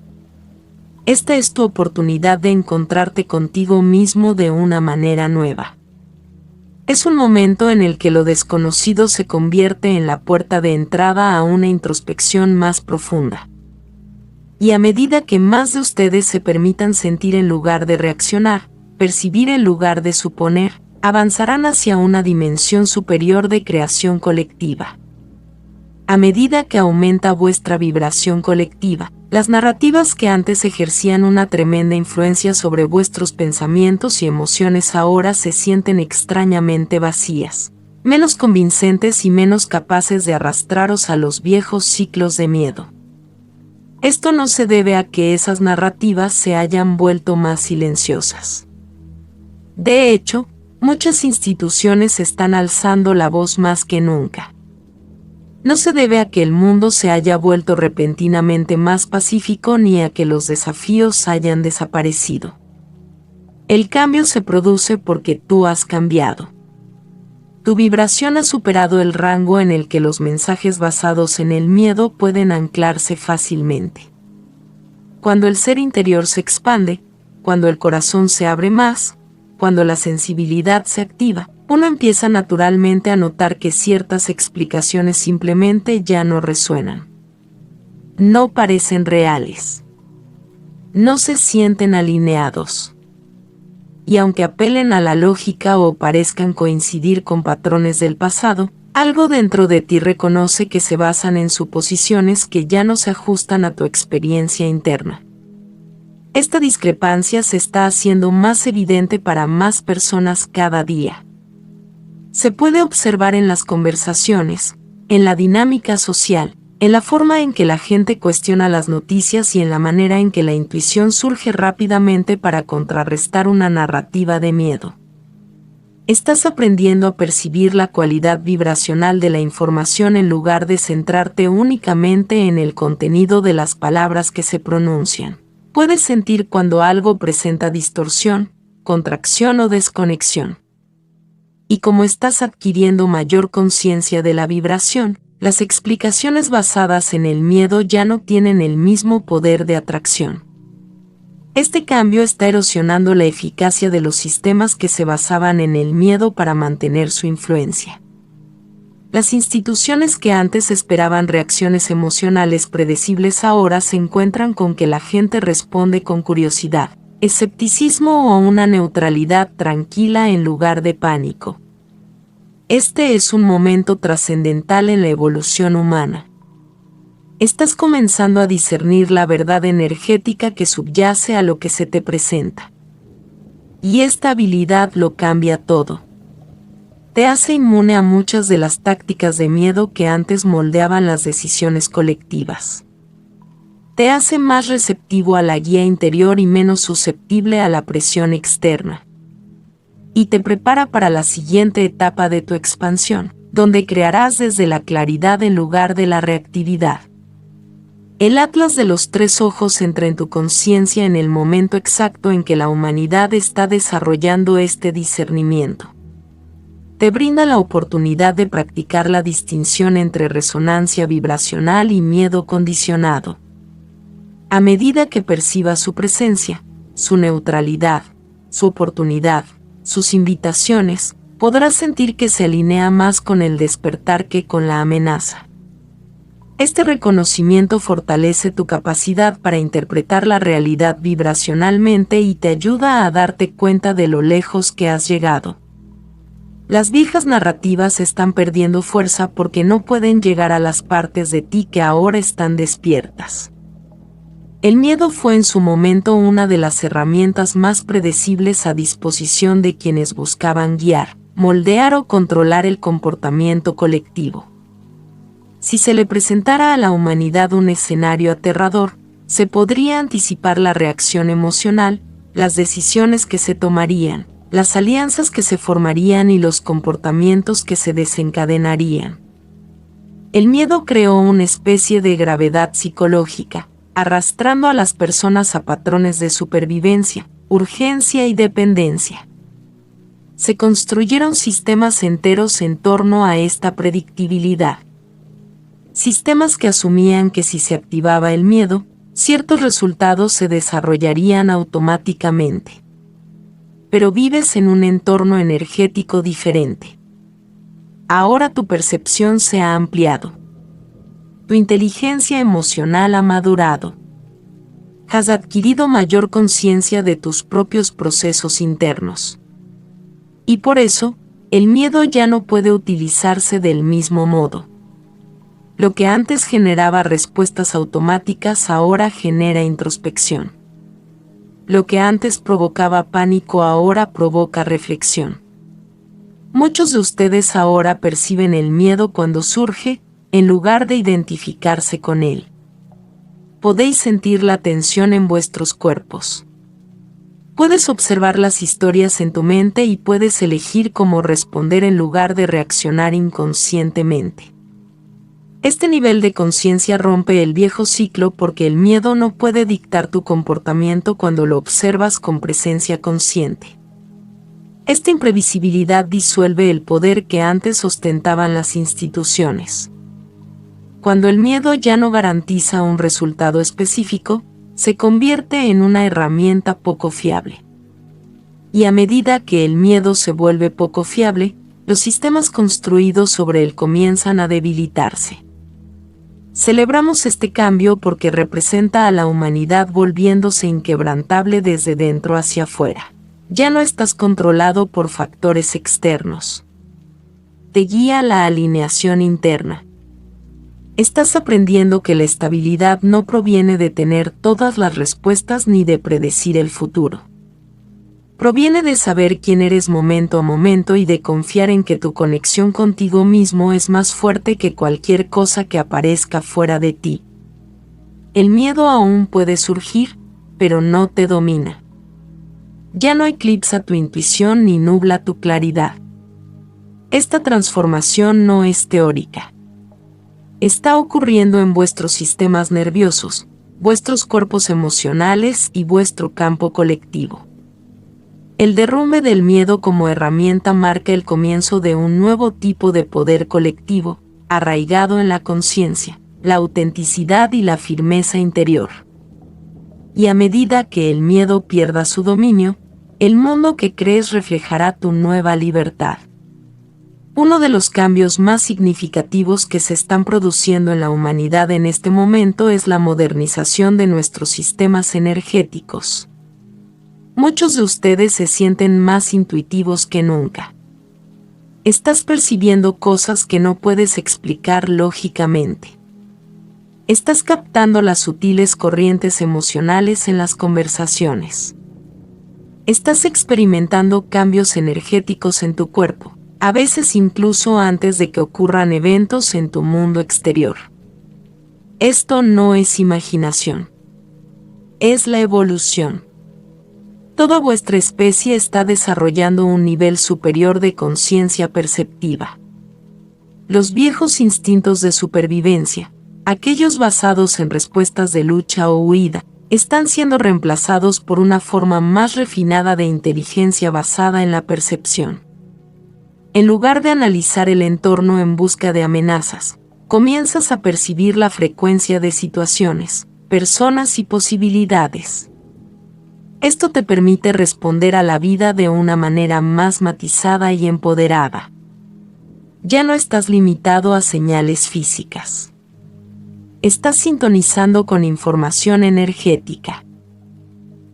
Esta es tu oportunidad de encontrarte contigo mismo de una manera nueva. Es un momento en el que lo desconocido se convierte en la puerta de entrada a una introspección más profunda. Y a medida que más de ustedes se permitan sentir en lugar de reaccionar, percibir en lugar de suponer, avanzarán hacia una dimensión superior de creación colectiva. A medida que aumenta vuestra vibración colectiva, las narrativas que antes ejercían una tremenda influencia sobre vuestros pensamientos y emociones ahora se sienten extrañamente vacías, menos convincentes y menos capaces de arrastraros a los viejos ciclos de miedo. Esto no se debe a que esas narrativas se hayan vuelto más silenciosas. De hecho, muchas instituciones están alzando la voz más que nunca. No se debe a que el mundo se haya vuelto repentinamente más pacífico ni a que los desafíos hayan desaparecido. El cambio se produce porque tú has cambiado. Tu vibración ha superado el rango en el que los mensajes basados en el miedo pueden anclarse fácilmente. Cuando el ser interior se expande, cuando el corazón se abre más, cuando la sensibilidad se activa, uno empieza naturalmente a notar que ciertas explicaciones simplemente ya no resuenan. No parecen reales. No se sienten alineados. Y aunque apelen a la lógica o parezcan coincidir con patrones del pasado, algo dentro de ti reconoce que se basan en suposiciones que ya no se ajustan a tu experiencia interna. Esta discrepancia se está haciendo más evidente para más personas cada día. Se puede observar en las conversaciones, en la dinámica social, en la forma en que la gente cuestiona las noticias y en la manera en que la intuición surge rápidamente para contrarrestar una narrativa de miedo. Estás aprendiendo a percibir la cualidad vibracional de la información en lugar de centrarte únicamente en el contenido de las palabras que se pronuncian. Puedes sentir cuando algo presenta distorsión, contracción o desconexión. Y como estás adquiriendo mayor conciencia de la vibración, las explicaciones basadas en el miedo ya no tienen el mismo poder de atracción. Este cambio está erosionando la eficacia de los sistemas que se basaban en el miedo para mantener su influencia. Las instituciones que antes esperaban reacciones emocionales predecibles ahora se encuentran con que la gente responde con curiosidad, escepticismo o una neutralidad tranquila en lugar de pánico. Este es un momento trascendental en la evolución humana. Estás comenzando a discernir la verdad energética que subyace a lo que se te presenta. Y esta habilidad lo cambia todo. Te hace inmune a muchas de las tácticas de miedo que antes moldeaban las decisiones colectivas. Te hace más receptivo a la guía interior y menos susceptible a la presión externa. Y te prepara para la siguiente etapa de tu expansión, donde crearás desde la claridad en lugar de la reactividad. El Atlas de los Tres Ojos entra en tu conciencia en el momento exacto en que la humanidad está desarrollando este discernimiento. Te brinda la oportunidad de practicar la distinción entre resonancia vibracional y miedo condicionado. A medida que percibas su presencia, su neutralidad, su oportunidad, sus invitaciones, podrás sentir que se alinea más con el despertar que con la amenaza. Este reconocimiento fortalece tu capacidad para interpretar la realidad vibracionalmente y te ayuda a darte cuenta de lo lejos que has llegado. Las viejas narrativas están perdiendo fuerza porque no pueden llegar a las partes de ti que ahora están despiertas. El miedo fue en su momento una de las herramientas más predecibles a disposición de quienes buscaban guiar, moldear o controlar el comportamiento colectivo. Si se le presentara a la humanidad un escenario aterrador, se podría anticipar la reacción emocional, las decisiones que se tomarían, las alianzas que se formarían y los comportamientos que se desencadenarían. El miedo creó una especie de gravedad psicológica, arrastrando a las personas a patrones de supervivencia, urgencia y dependencia. Se construyeron sistemas enteros en torno a esta predictibilidad. Sistemas que asumían que si se activaba el miedo, ciertos resultados se desarrollarían automáticamente. Pero vives en un entorno energético diferente. Ahora tu percepción se ha ampliado. Tu inteligencia emocional ha madurado. Has adquirido mayor conciencia de tus propios procesos internos. Y por eso, el miedo ya no puede utilizarse del mismo modo. Lo que antes generaba respuestas automáticas ahora genera introspección. Lo que antes provocaba pánico ahora provoca reflexión. Muchos de ustedes ahora perciben el miedo cuando surge, en lugar de identificarse con él. Podéis sentir la tensión en vuestros cuerpos. Puedes observar las historias en tu mente y puedes elegir cómo responder en lugar de reaccionar inconscientemente. Este nivel de conciencia rompe el viejo ciclo porque el miedo no puede dictar tu comportamiento cuando lo observas con presencia consciente. Esta imprevisibilidad disuelve el poder que antes ostentaban las instituciones. Cuando el miedo ya no garantiza un resultado específico, se convierte en una herramienta poco fiable. Y a medida que el miedo se vuelve poco fiable, los sistemas construidos sobre él comienzan a debilitarse. Celebramos este cambio porque representa a la humanidad volviéndose inquebrantable desde dentro hacia afuera. Ya no estás controlado por factores externos. Te guía la alineación interna. Estás aprendiendo que la estabilidad no proviene de tener todas las respuestas ni de predecir el futuro. Proviene de saber quién eres momento a momento y de confiar en que tu conexión contigo mismo es más fuerte que cualquier cosa que aparezca fuera de ti. El miedo aún puede surgir, pero no te domina. Ya no eclipsa tu intuición ni nubla tu claridad. Esta transformación no es teórica. Está ocurriendo en vuestros sistemas nerviosos, vuestros cuerpos emocionales y vuestro campo colectivo. El derrumbe del miedo como herramienta marca el comienzo de un nuevo tipo de poder colectivo, arraigado en la conciencia, la autenticidad y la firmeza interior. Y a medida que el miedo pierda su dominio, el mundo que crees reflejará tu nueva libertad. Uno de los cambios más significativos que se están produciendo en la humanidad en este momento es la modernización de nuestros sistemas energéticos. Muchos de ustedes se sienten más intuitivos que nunca. Estás percibiendo cosas que no puedes explicar lógicamente. Estás captando las sutiles corrientes emocionales en las conversaciones. Estás experimentando cambios energéticos en tu cuerpo, a veces incluso antes de que ocurran eventos en tu mundo exterior. Esto no es imaginación. Es la evolución. Toda vuestra especie está desarrollando un nivel superior de conciencia perceptiva. Los viejos instintos de supervivencia, aquellos basados en respuestas de lucha o huida, están siendo reemplazados por una forma más refinada de inteligencia basada en la percepción. En lugar de analizar el entorno en busca de amenazas, comienzas a percibir la frecuencia de situaciones, personas y posibilidades. Esto te permite responder a la vida de una manera más matizada y empoderada. Ya no estás limitado a señales físicas. Estás sintonizando con información energética.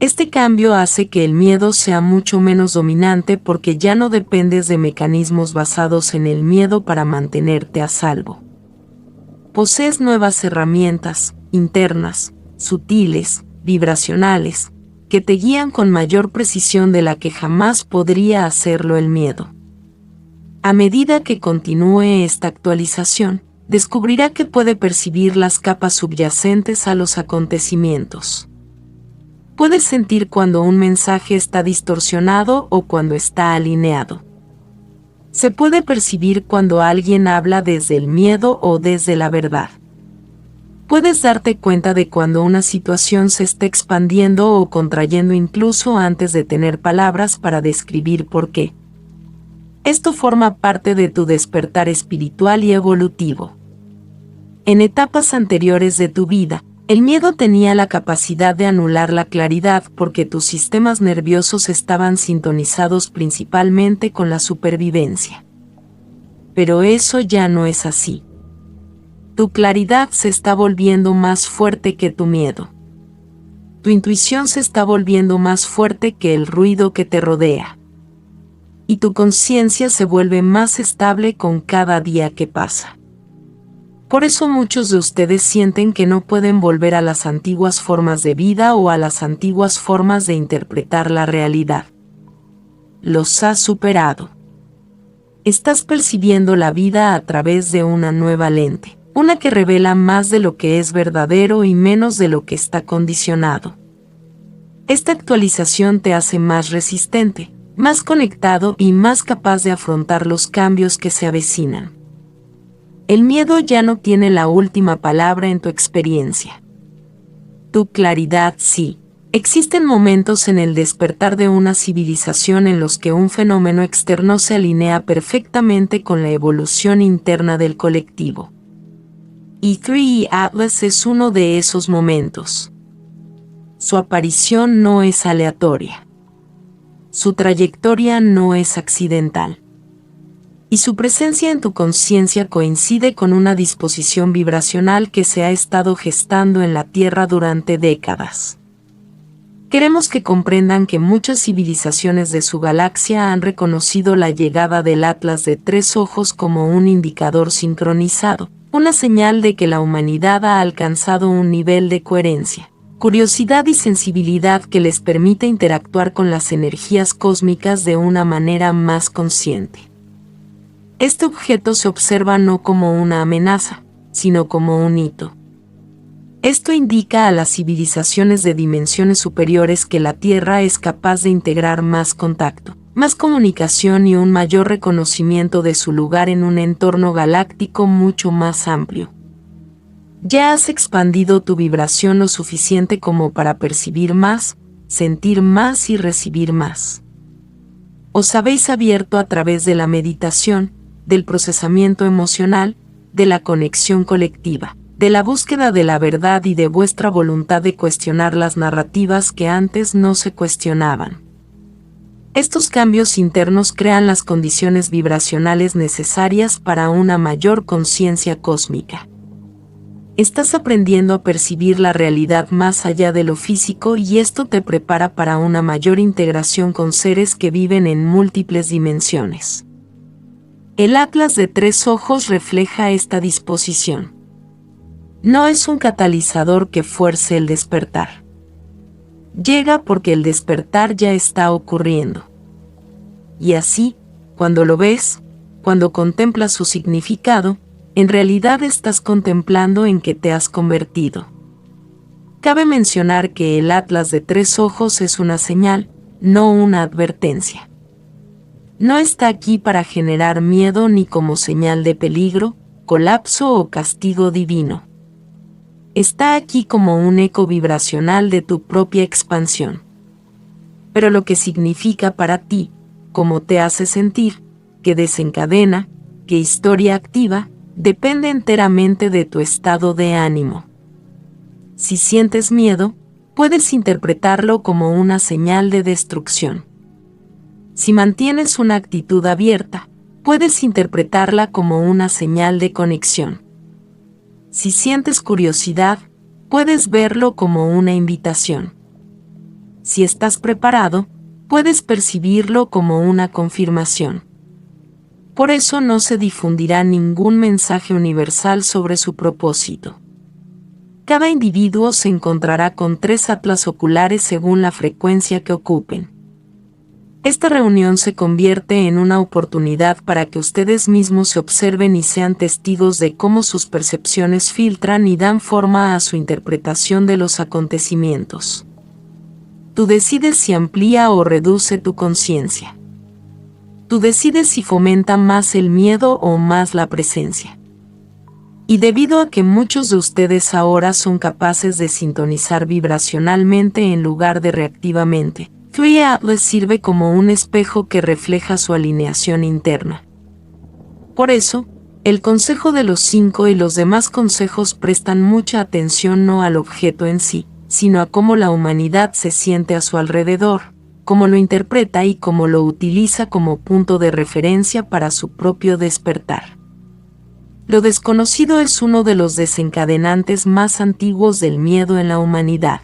Este cambio hace que el miedo sea mucho menos dominante porque ya no dependes de mecanismos basados en el miedo para mantenerte a salvo. Posees nuevas herramientas, internas, sutiles, vibracionales, que te guían con mayor precisión de la que jamás podría hacerlo el miedo. A medida que continúe esta actualización, descubrirá que puede percibir las capas subyacentes a los acontecimientos. Puedes sentir cuando un mensaje está distorsionado o cuando está alineado. Se puede percibir cuando alguien habla desde el miedo o desde la verdad. Puedes darte cuenta de cuando una situación se está expandiendo o contrayendo incluso antes de tener palabras para describir por qué. Esto forma parte de tu despertar espiritual y evolutivo. En etapas anteriores de tu vida, el miedo tenía la capacidad de anular la claridad porque tus sistemas nerviosos estaban sintonizados principalmente con la supervivencia. Pero eso ya no es así. Tu claridad se está volviendo más fuerte que tu miedo. Tu intuición se está volviendo más fuerte que el ruido que te rodea. Y tu conciencia se vuelve más estable con cada día que pasa. Por eso muchos de ustedes sienten que no pueden volver a las antiguas formas de vida o a las antiguas formas de interpretar la realidad. Los has superado. Estás percibiendo la vida a través de una nueva lente, una que revela más de lo que es verdadero y menos de lo que está condicionado. Esta actualización te hace más resistente, más conectado y más capaz de afrontar los cambios que se avecinan. El miedo ya no tiene la última palabra en tu experiencia. Tu claridad sí. Existen momentos en el despertar de una civilización en los que un fenómeno externo se alinea perfectamente con la evolución interna del colectivo. E3 Atlas es uno de esos momentos. Su aparición no es aleatoria. Su trayectoria no es accidental. Y su presencia en tu conciencia coincide con una disposición vibracional que se ha estado gestando en la Tierra durante décadas. Queremos que comprendan que muchas civilizaciones de su galaxia han reconocido la llegada del Atlas de 3 ojos como un indicador sincronizado, una señal de que la humanidad ha alcanzado un nivel de coherencia, curiosidad y sensibilidad que les permite interactuar con las energías cósmicas de una manera más consciente. Este objeto se observa no como una amenaza, sino como un hito. Esto indica a las civilizaciones de dimensiones superiores que la Tierra es capaz de integrar más contacto, más comunicación y un mayor reconocimiento de su lugar en un entorno galáctico mucho más amplio. Ya has expandido tu vibración lo suficiente como para percibir más, sentir más y recibir más. Os habéis abierto a través de la meditación, del procesamiento emocional, de la conexión colectiva, de la búsqueda de la verdad y de vuestra voluntad de cuestionar las narrativas que antes no se cuestionaban. Estos cambios internos crean las condiciones vibracionales necesarias para una mayor conciencia cósmica. Estás aprendiendo a percibir la realidad más allá de lo físico y esto te prepara para una mayor integración con seres que viven en múltiples dimensiones. El Atlas de 3 ojos refleja esta disposición. No es un catalizador que fuerce el despertar. Llega porque el despertar ya está ocurriendo. Y así, cuando lo ves, cuando contemplas su significado, en realidad estás contemplando en qué te has convertido. Cabe mencionar que el Atlas de 3 ojos es una señal, no una advertencia. No está aquí para generar miedo ni como señal de peligro, colapso o castigo divino. Está aquí como un eco vibracional de tu propia expansión. Pero lo que significa para ti, cómo te hace sentir, qué desencadena, qué historia activa, depende enteramente de tu estado de ánimo. Si sientes miedo, puedes interpretarlo como una señal de destrucción. Si mantienes una actitud abierta, puedes interpretarla como una señal de conexión. Si sientes curiosidad, puedes verlo como una invitación. Si estás preparado, puedes percibirlo como una confirmación. Por eso no se difundirá ningún mensaje universal sobre su propósito. Cada individuo se encontrará con 3 atlas oculares según la frecuencia que ocupen. Esta reunión se convierte en una oportunidad para que ustedes mismos se observen y sean testigos de cómo sus percepciones filtran y dan forma a su interpretación de los acontecimientos. Tú decides si amplía o reduce tu conciencia. Tú decides si fomenta más el miedo o más la presencia. Y debido a que muchos de ustedes ahora son capaces de sintonizar vibracionalmente en lugar de reactivamente, Free Atlas sirve como un espejo que refleja su alineación interna. Por eso, el consejo de los 5 y los demás consejos prestan mucha atención no al objeto en sí, sino a cómo la humanidad se siente a su alrededor, cómo lo interpreta y cómo lo utiliza como punto de referencia para su propio despertar. Lo desconocido es uno de los desencadenantes más antiguos del miedo en la humanidad.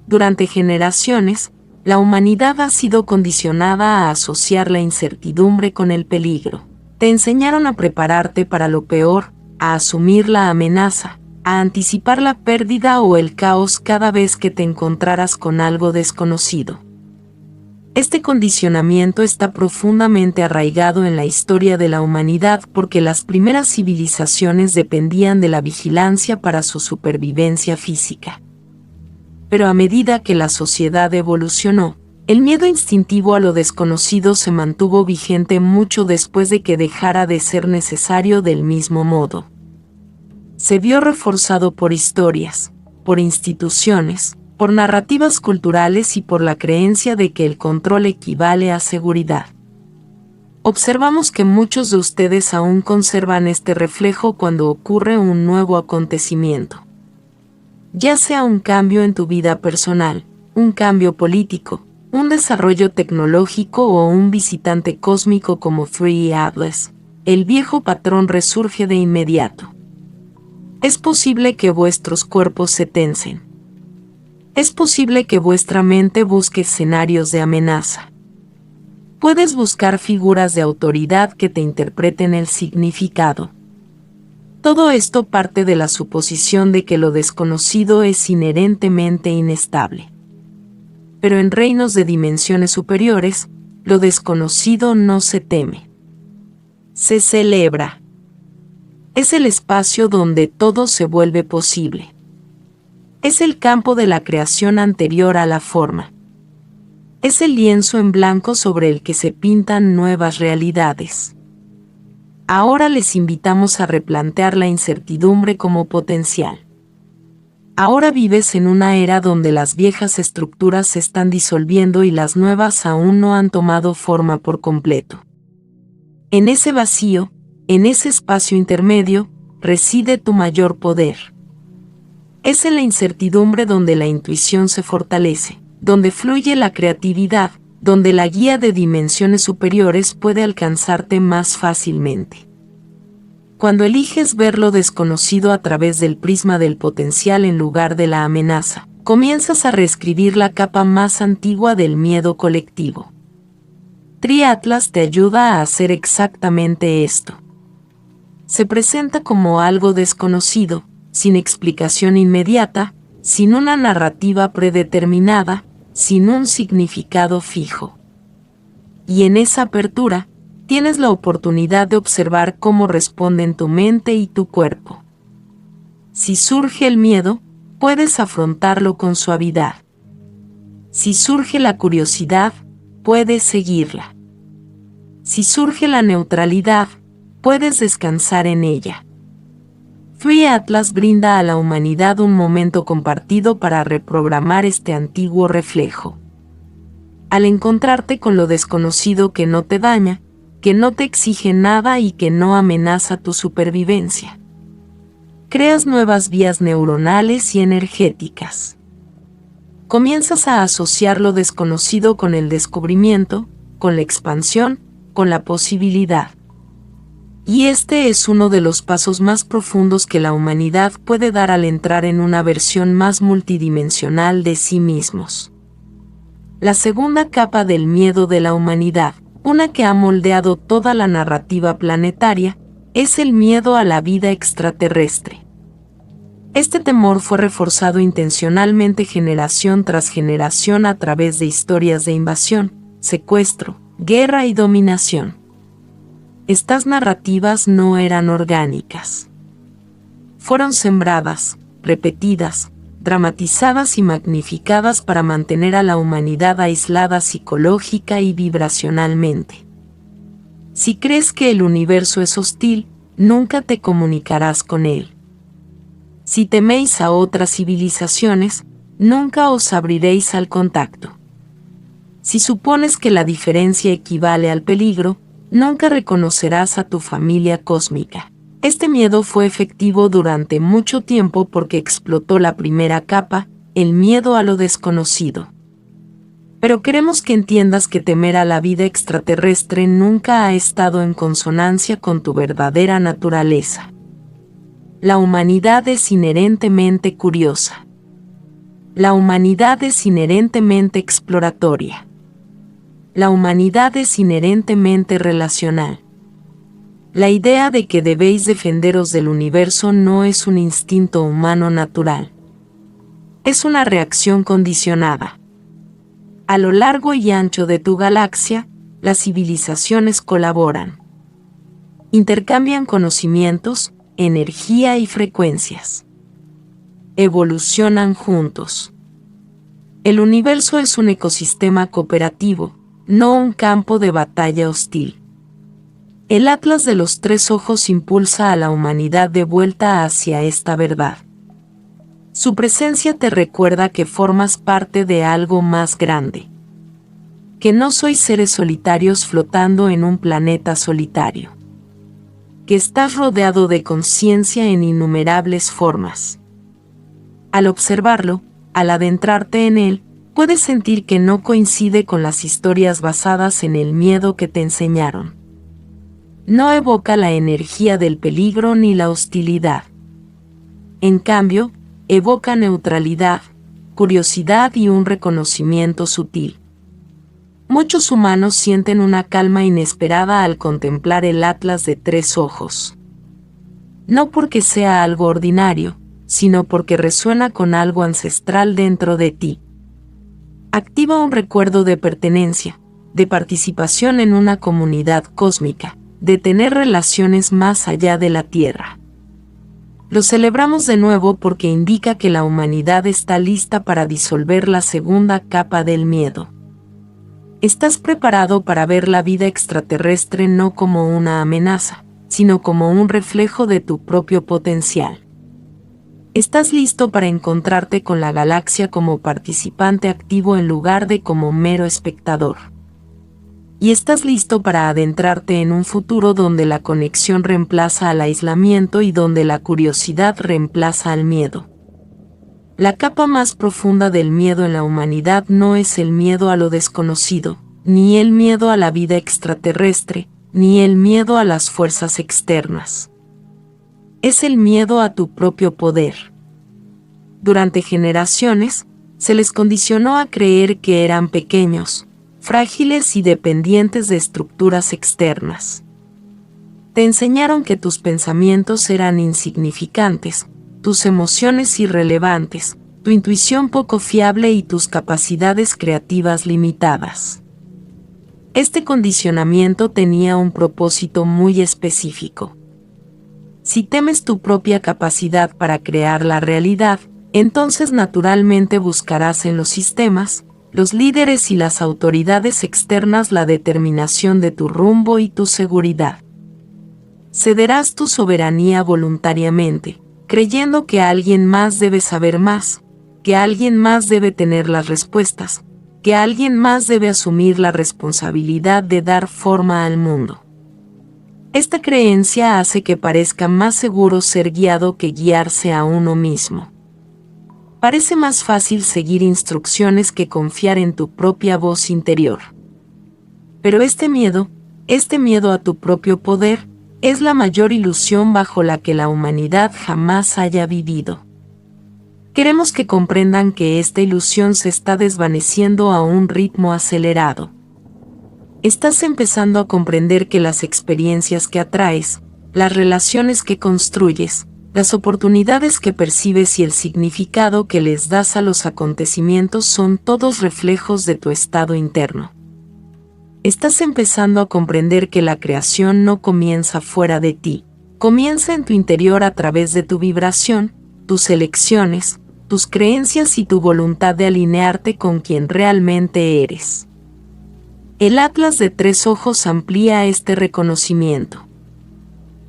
Durante generaciones, la humanidad ha sido condicionada a asociar la incertidumbre con el peligro. Te enseñaron a prepararte para lo peor, a asumir la amenaza, a anticipar la pérdida o el caos cada vez que te encontraras con algo desconocido. Este condicionamiento está profundamente arraigado en la historia de la humanidad porque las primeras civilizaciones dependían de la vigilancia para su supervivencia física. Pero a medida que la sociedad evolucionó, el miedo instintivo a lo desconocido se mantuvo vigente mucho después de que dejara de ser necesario del mismo modo. Se vio reforzado por historias, por instituciones, por narrativas culturales y por la creencia de que el control equivale a seguridad. Observamos que muchos de ustedes aún conservan este reflejo cuando ocurre un nuevo acontecimiento. Ya sea un cambio en tu vida personal, un cambio político, un desarrollo tecnológico o un visitante cósmico como Free Atlas, el viejo patrón resurge de inmediato. Es posible que vuestros cuerpos se tensen. Es posible que vuestra mente busque escenarios de amenaza. Puedes buscar figuras de autoridad que te interpreten el significado. Todo esto parte de la suposición de que lo desconocido es inherentemente inestable. Pero en reinos de dimensiones superiores, lo desconocido no se teme. Se celebra. Es el espacio donde todo se vuelve posible. Es el campo de la creación anterior a la forma. Es el lienzo en blanco sobre el que se pintan nuevas realidades. Ahora les invitamos a replantear la incertidumbre como potencial. Ahora vives en una era donde las viejas estructuras se están disolviendo y las nuevas aún no han tomado forma por completo. En ese vacío, en ese espacio intermedio, reside tu mayor poder. Es en la incertidumbre donde la intuición se fortalece, donde fluye la creatividad, donde la guía de dimensiones superiores puede alcanzarte más fácilmente. Cuando eliges ver lo desconocido a través del prisma del potencial en lugar de la amenaza, comienzas a reescribir la capa más antigua del miedo colectivo. Triatlas te ayuda a hacer exactamente esto. Se presenta como algo desconocido, sin explicación inmediata, sin una narrativa predeterminada, sin un significado fijo. Y en esa apertura, tienes la oportunidad de observar cómo responden tu mente y tu cuerpo. Si surge el miedo, puedes afrontarlo con suavidad. Si surge la curiosidad, puedes seguirla. Si surge la neutralidad, puedes descansar en ella. Free Atlas brinda a la humanidad un momento compartido para reprogramar este antiguo reflejo. Al encontrarte con lo desconocido que no te daña, que no te exige nada y que no amenaza tu supervivencia, creas nuevas vías neuronales y energéticas. Comienzas a asociar lo desconocido con el descubrimiento, con la expansión, con la posibilidad. Y este es uno de los pasos más profundos que la humanidad puede dar al entrar en una versión más multidimensional de sí mismos. La segunda capa del miedo de la humanidad, una que ha moldeado toda la narrativa planetaria, es el miedo a la vida extraterrestre. Este temor fue reforzado intencionalmente generación tras generación a través de historias de invasión, secuestro, guerra y dominación. Estas narrativas no eran orgánicas. Fueron sembradas, repetidas, dramatizadas y magnificadas para mantener a la humanidad aislada psicológica y vibracionalmente. Si crees que el universo es hostil, nunca te comunicarás con él. Si teméis a otras civilizaciones, nunca os abriréis al contacto. Si supones que la diferencia equivale al peligro, nunca reconocerás a tu familia cósmica. Este miedo fue efectivo durante mucho tiempo porque explotó la primera capa, el miedo a lo desconocido. Pero queremos que entiendas que temer a la vida extraterrestre nunca ha estado en consonancia con tu verdadera naturaleza. La humanidad es inherentemente curiosa. La humanidad es inherentemente exploratoria. La humanidad es inherentemente relacional. La idea de que debéis defenderos del universo no es un instinto humano natural. Es una reacción condicionada. A lo largo y ancho de tu galaxia, las civilizaciones colaboran. Intercambian conocimientos, energía y frecuencias. Evolucionan juntos. El universo es un ecosistema cooperativo, no un campo de batalla hostil. El Atlas de los Tres Ojos impulsa a la humanidad de vuelta hacia esta verdad. Su presencia te recuerda que formas parte de algo más grande. Que no sois seres solitarios flotando en un planeta solitario. Que estás rodeado de conciencia en innumerables formas. Al observarlo, al adentrarte en él, puedes sentir que no coincide con las historias basadas en el miedo que te enseñaron. No evoca la energía del peligro ni la hostilidad. En cambio, evoca neutralidad, curiosidad y un reconocimiento sutil. Muchos humanos sienten una calma inesperada al contemplar el Atlas de Tres Ojos. No porque sea algo ordinario, sino porque resuena con algo ancestral dentro de ti. Activa un recuerdo de pertenencia, de participación en una comunidad cósmica, de tener relaciones más allá de la Tierra. Lo celebramos de nuevo porque indica que la humanidad está lista para disolver la segunda capa del miedo. Estás preparado para ver la vida extraterrestre no como una amenaza, sino como un reflejo de tu propio potencial. Estás listo para encontrarte con la galaxia como participante activo en lugar de como mero espectador. Y estás listo para adentrarte en un futuro donde la conexión reemplaza al aislamiento y donde la curiosidad reemplaza al miedo. La capa más profunda del miedo en la humanidad no es el miedo a lo desconocido, ni el miedo a la vida extraterrestre, ni el miedo a las fuerzas externas. Es el miedo a tu propio poder. Durante generaciones, se les condicionó a creer que eran pequeños, frágiles y dependientes de estructuras externas. Te enseñaron que tus pensamientos eran insignificantes, tus emociones irrelevantes, tu intuición poco fiable y tus capacidades creativas limitadas. Este condicionamiento tenía un propósito muy específico. Si temes tu propia capacidad para crear la realidad, entonces naturalmente buscarás en los sistemas, los líderes y las autoridades externas la determinación de tu rumbo y tu seguridad. Cederás tu soberanía voluntariamente, creyendo que alguien más debe saber más, que alguien más debe tener las respuestas, que alguien más debe asumir la responsabilidad de dar forma al mundo. Esta creencia hace que parezca más seguro ser guiado que guiarse a uno mismo. Parece más fácil seguir instrucciones que confiar en tu propia voz interior. Pero este miedo a tu propio poder, es la mayor ilusión bajo la que la humanidad jamás haya vivido. Queremos que comprendan que esta ilusión se está desvaneciendo a un ritmo acelerado. Estás empezando a comprender que las experiencias que atraes, las relaciones que construyes, las oportunidades que percibes y el significado que les das a los acontecimientos son todos reflejos de tu estado interno. Estás empezando a comprender que la creación no comienza fuera de ti, comienza en tu interior a través de tu vibración, tus elecciones, tus creencias y tu voluntad de alinearte con quien realmente eres. El Atlas de 3 ojos amplía este reconocimiento.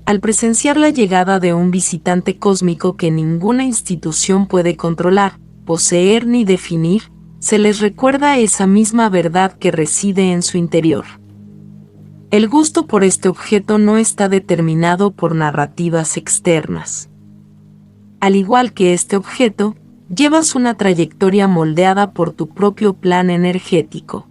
Al presenciar la llegada de un visitante cósmico que ninguna institución puede controlar, poseer ni definir, se les recuerda esa misma verdad que reside en su interior. El gusto por este objeto no está determinado por narrativas externas. Al igual que este objeto, llevas una trayectoria moldeada por tu propio plan energético.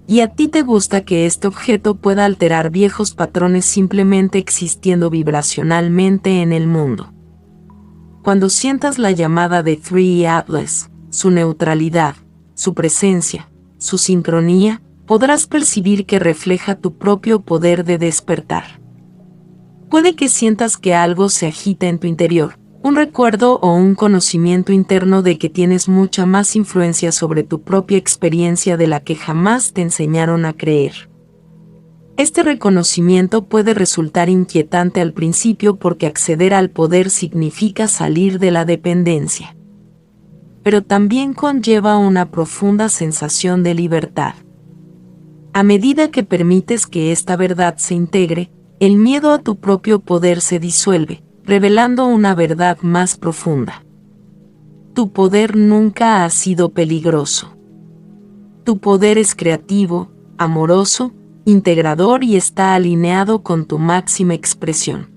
Y a ti te gusta que este objeto pueda alterar viejos patrones simplemente existiendo vibracionalmente en el mundo. Cuando sientas la llamada de 3 Atlas, su neutralidad, su presencia, su sincronía, podrás percibir que refleja tu propio poder de despertar. Puede que sientas que algo se agita en tu interior, un recuerdo o un conocimiento interno de que tienes mucha más influencia sobre tu propia experiencia de la que jamás te enseñaron a creer. Este reconocimiento puede resultar inquietante al principio porque acceder al poder significa salir de la dependencia. Pero también conlleva una profunda sensación de libertad. A medida que permites que esta verdad se integre, el miedo a tu propio poder se disuelve, revelando una verdad más profunda. Tu poder nunca ha sido peligroso. Tu poder es creativo, amoroso, integrador y está alineado con tu máxima expresión.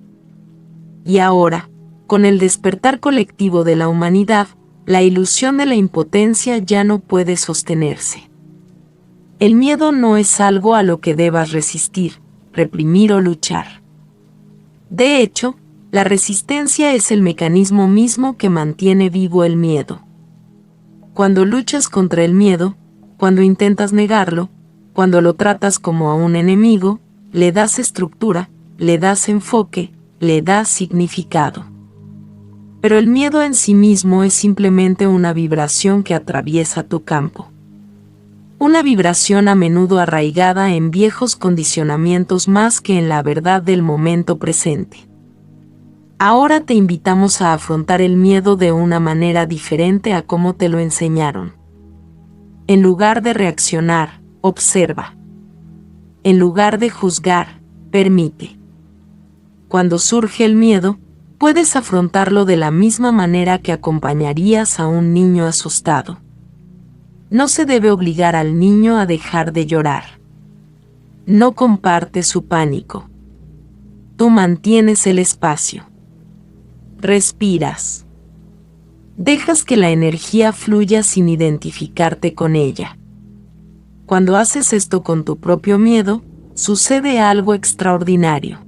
Y ahora, con el despertar colectivo de la humanidad, la ilusión de la impotencia ya no puede sostenerse. El miedo no es algo a lo que debas resistir, reprimir o luchar. De hecho, la resistencia es el mecanismo mismo que mantiene vivo el miedo. Cuando luchas contra el miedo, cuando intentas negarlo, cuando lo tratas como a un enemigo, le das estructura, le das enfoque, le das significado. Pero el miedo en sí mismo es simplemente una vibración que atraviesa tu campo. Una vibración a menudo arraigada en viejos condicionamientos más que en la verdad del momento presente. Ahora te invitamos a afrontar el miedo de una manera diferente a como te lo enseñaron. En lugar de reaccionar, observa. En lugar de juzgar, permite. Cuando surge el miedo, puedes afrontarlo de la misma manera que acompañarías a un niño asustado. No se debe obligar al niño a dejar de llorar. No comparte su pánico. Tú mantienes el espacio. Respiras. Dejas que la energía fluya sin identificarte con ella. Cuando haces esto con tu propio miedo, sucede algo extraordinario.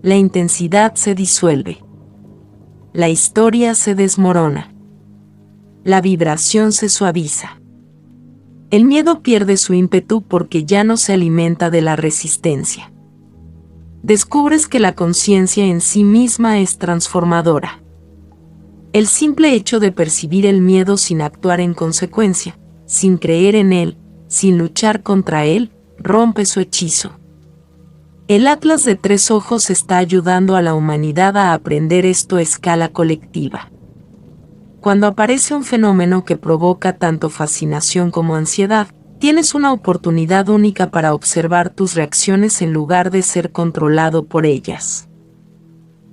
La intensidad se disuelve. La historia se desmorona. La vibración se suaviza. El miedo pierde su ímpetu porque ya no se alimenta de la resistencia. Descubres que la conciencia en sí misma es transformadora. El simple hecho de percibir el miedo sin actuar en consecuencia, sin creer en él, sin luchar contra él, rompe su hechizo. El Atlas de Tres Ojos está ayudando a la humanidad a aprender esto a escala colectiva. Cuando aparece un fenómeno que provoca tanto fascinación como ansiedad, tienes una oportunidad única para observar tus reacciones en lugar de ser controlado por ellas.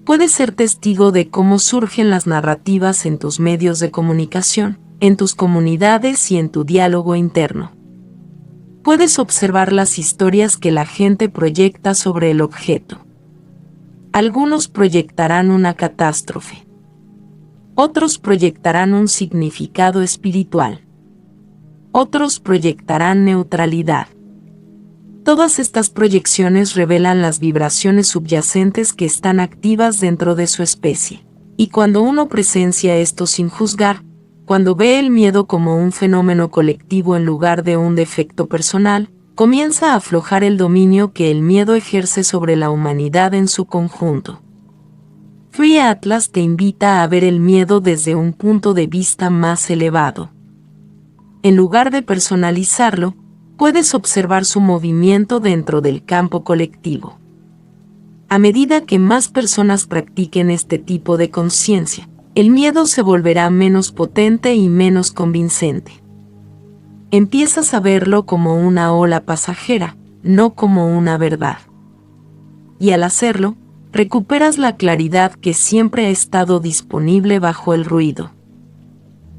Puedes ser testigo de cómo surgen las narrativas en tus medios de comunicación, en tus comunidades y en tu diálogo interno. Puedes observar las historias que la gente proyecta sobre el objeto. Algunos proyectarán una catástrofe. Otros proyectarán un significado espiritual. Otros proyectarán neutralidad. Todas estas proyecciones revelan las vibraciones subyacentes que están activas dentro de su especie. Y cuando uno presencia esto sin juzgar, cuando ve el miedo como un fenómeno colectivo en lugar de un defecto personal, comienza a aflojar el dominio que el miedo ejerce sobre la humanidad en su conjunto. Free Atlas te invita a ver el miedo desde un punto de vista más elevado. En lugar de personalizarlo, puedes observar su movimiento dentro del campo colectivo. A medida que más personas practiquen este tipo de conciencia, el miedo se volverá menos potente y menos convincente. Empiezas a verlo como una ola pasajera, no como una verdad. Y al hacerlo, recuperas la claridad que siempre ha estado disponible bajo el ruido.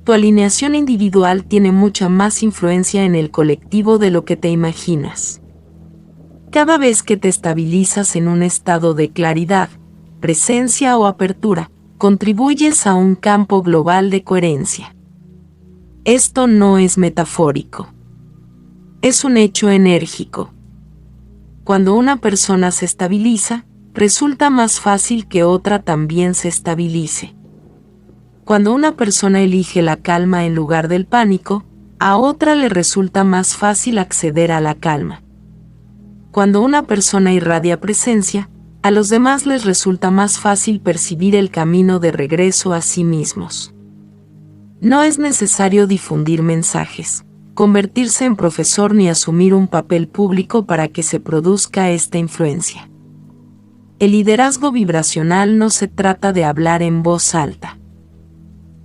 Tu alineación individual tiene mucha más influencia en el colectivo de lo que te imaginas. Cada vez que te estabilizas en un estado de claridad, presencia o apertura, contribuyes a un campo global de coherencia. Esto no es metafórico. Es un hecho enérgico. Cuando una persona se estabiliza, resulta más fácil que otra también se estabilice. Cuando una persona elige la calma en lugar del pánico, a otra le resulta más fácil acceder a la calma. Cuando una persona irradia presencia, a los demás les resulta más fácil percibir el camino de regreso a sí mismos. No es necesario difundir mensajes, convertirse en profesor ni asumir un papel público para que se produzca esta influencia. El liderazgo vibracional no se trata de hablar en voz alta.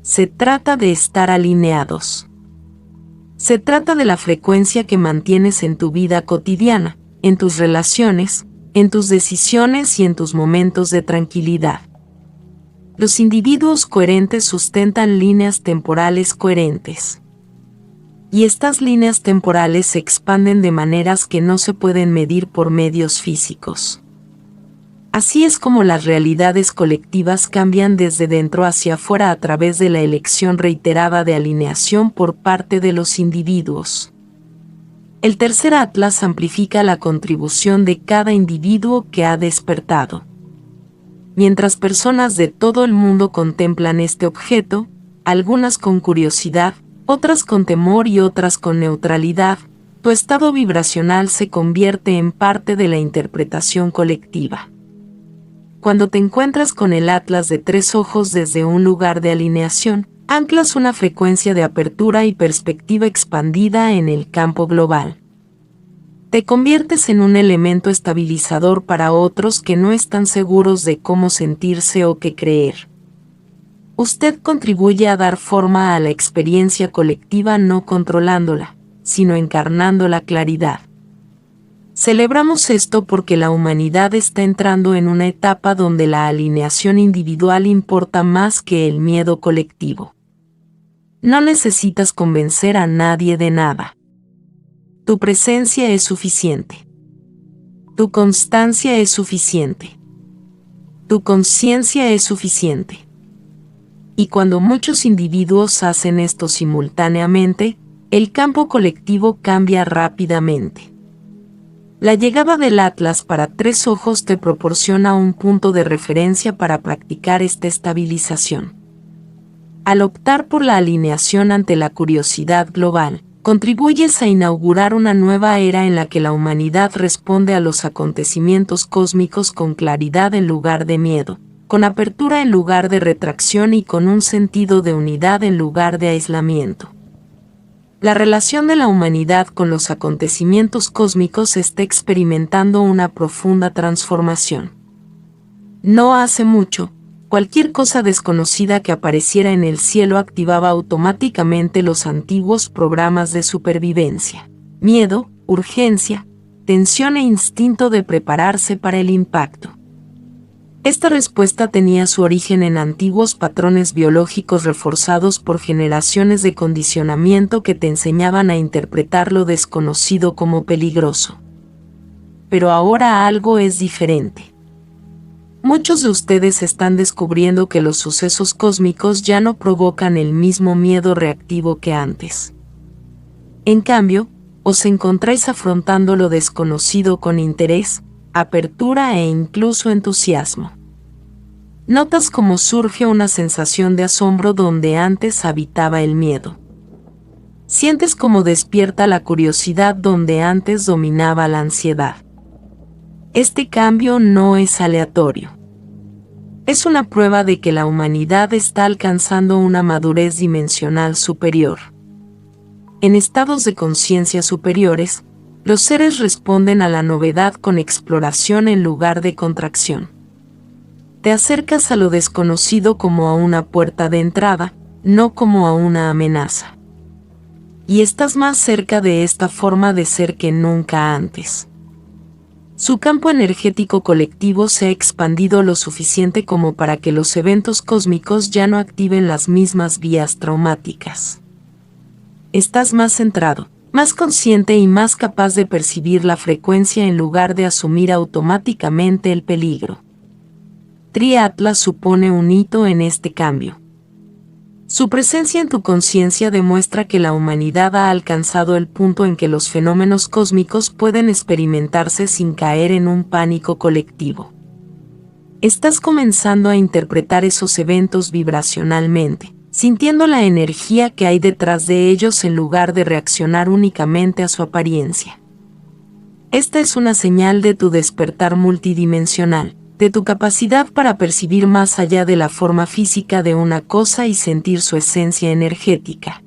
Se trata de estar alineados. Se trata de la frecuencia que mantienes en tu vida cotidiana, en tus relaciones, en tus decisiones y en tus momentos de tranquilidad. Los individuos coherentes sustentan líneas temporales coherentes. Y estas líneas temporales se expanden de maneras que no se pueden medir por medios físicos. Así es como las realidades colectivas cambian desde dentro hacia afuera a través de la elección reiterada de alineación por parte de los individuos. El tercer Atlas amplifica la contribución de cada individuo que ha despertado. Mientras personas de todo el mundo contemplan este objeto, algunas con curiosidad, otras con temor y otras con neutralidad, tu estado vibracional se convierte en parte de la interpretación colectiva. Cuando te encuentras con el Atlas de Tres Ojos desde un lugar de alineación, anclas una frecuencia de apertura y perspectiva expandida en el campo global. Te conviertes en un elemento estabilizador para otros que no están seguros de cómo sentirse o qué creer. Usted contribuye a dar forma a la experiencia colectiva no controlándola, sino encarnando la claridad. Celebramos esto porque la humanidad está entrando en una etapa donde la alineación individual importa más que el miedo colectivo. No necesitas convencer a nadie de nada. Tu presencia es suficiente. Tu constancia es suficiente. Tu conciencia es suficiente. Y cuando muchos individuos hacen esto simultáneamente, el campo colectivo cambia rápidamente. La llegada del Atlas para 3 ojos te proporciona un punto de referencia para practicar esta estabilización. Al optar por la alineación ante la curiosidad global, contribuyes a inaugurar una nueva era en la que la humanidad responde a los acontecimientos cósmicos con claridad en lugar de miedo, con apertura en lugar de retracción y con un sentido de unidad en lugar de aislamiento. La relación de la humanidad con los acontecimientos cósmicos está experimentando una profunda transformación. No hace mucho, cualquier cosa desconocida que apareciera en el cielo activaba automáticamente los antiguos programas de supervivencia: miedo, urgencia, tensión e instinto de prepararse para el impacto. Esta respuesta tenía su origen en antiguos patrones biológicos reforzados por generaciones de condicionamiento que te enseñaban a interpretar lo desconocido como peligroso. Pero ahora algo es diferente. Muchos de ustedes están descubriendo que los sucesos cósmicos ya no provocan el mismo miedo reactivo que antes. En cambio, os encontráis afrontando lo desconocido con interés, apertura e incluso entusiasmo. Notas cómo surge una sensación de asombro donde antes habitaba el miedo. Sientes cómo despierta la curiosidad donde antes dominaba la ansiedad. Este cambio no es aleatorio. Es una prueba de que la humanidad está alcanzando una madurez dimensional superior. En estados de conciencia superiores, los seres responden a la novedad con exploración en lugar de contracción. Te acercas a lo desconocido como a una puerta de entrada, no como a una amenaza. Y estás más cerca de esta forma de ser que nunca antes. Su campo energético colectivo se ha expandido lo suficiente como para que los eventos cósmicos ya no activen las mismas vías traumáticas. Estás más centrado, más consciente y más capaz de percibir la frecuencia en lugar de asumir automáticamente el peligro. Tri-Atlas supone un hito en este cambio. Su presencia en tu conciencia demuestra que la humanidad ha alcanzado el punto en que los fenómenos cósmicos pueden experimentarse sin caer en un pánico colectivo. Estás comenzando a interpretar esos eventos vibracionalmente, sintiendo la energía que hay detrás de ellos en lugar de reaccionar únicamente a su apariencia. Esta es una señal de tu despertar multidimensional, de tu capacidad para percibir más allá de la forma física de una cosa y sentir su esencia energética.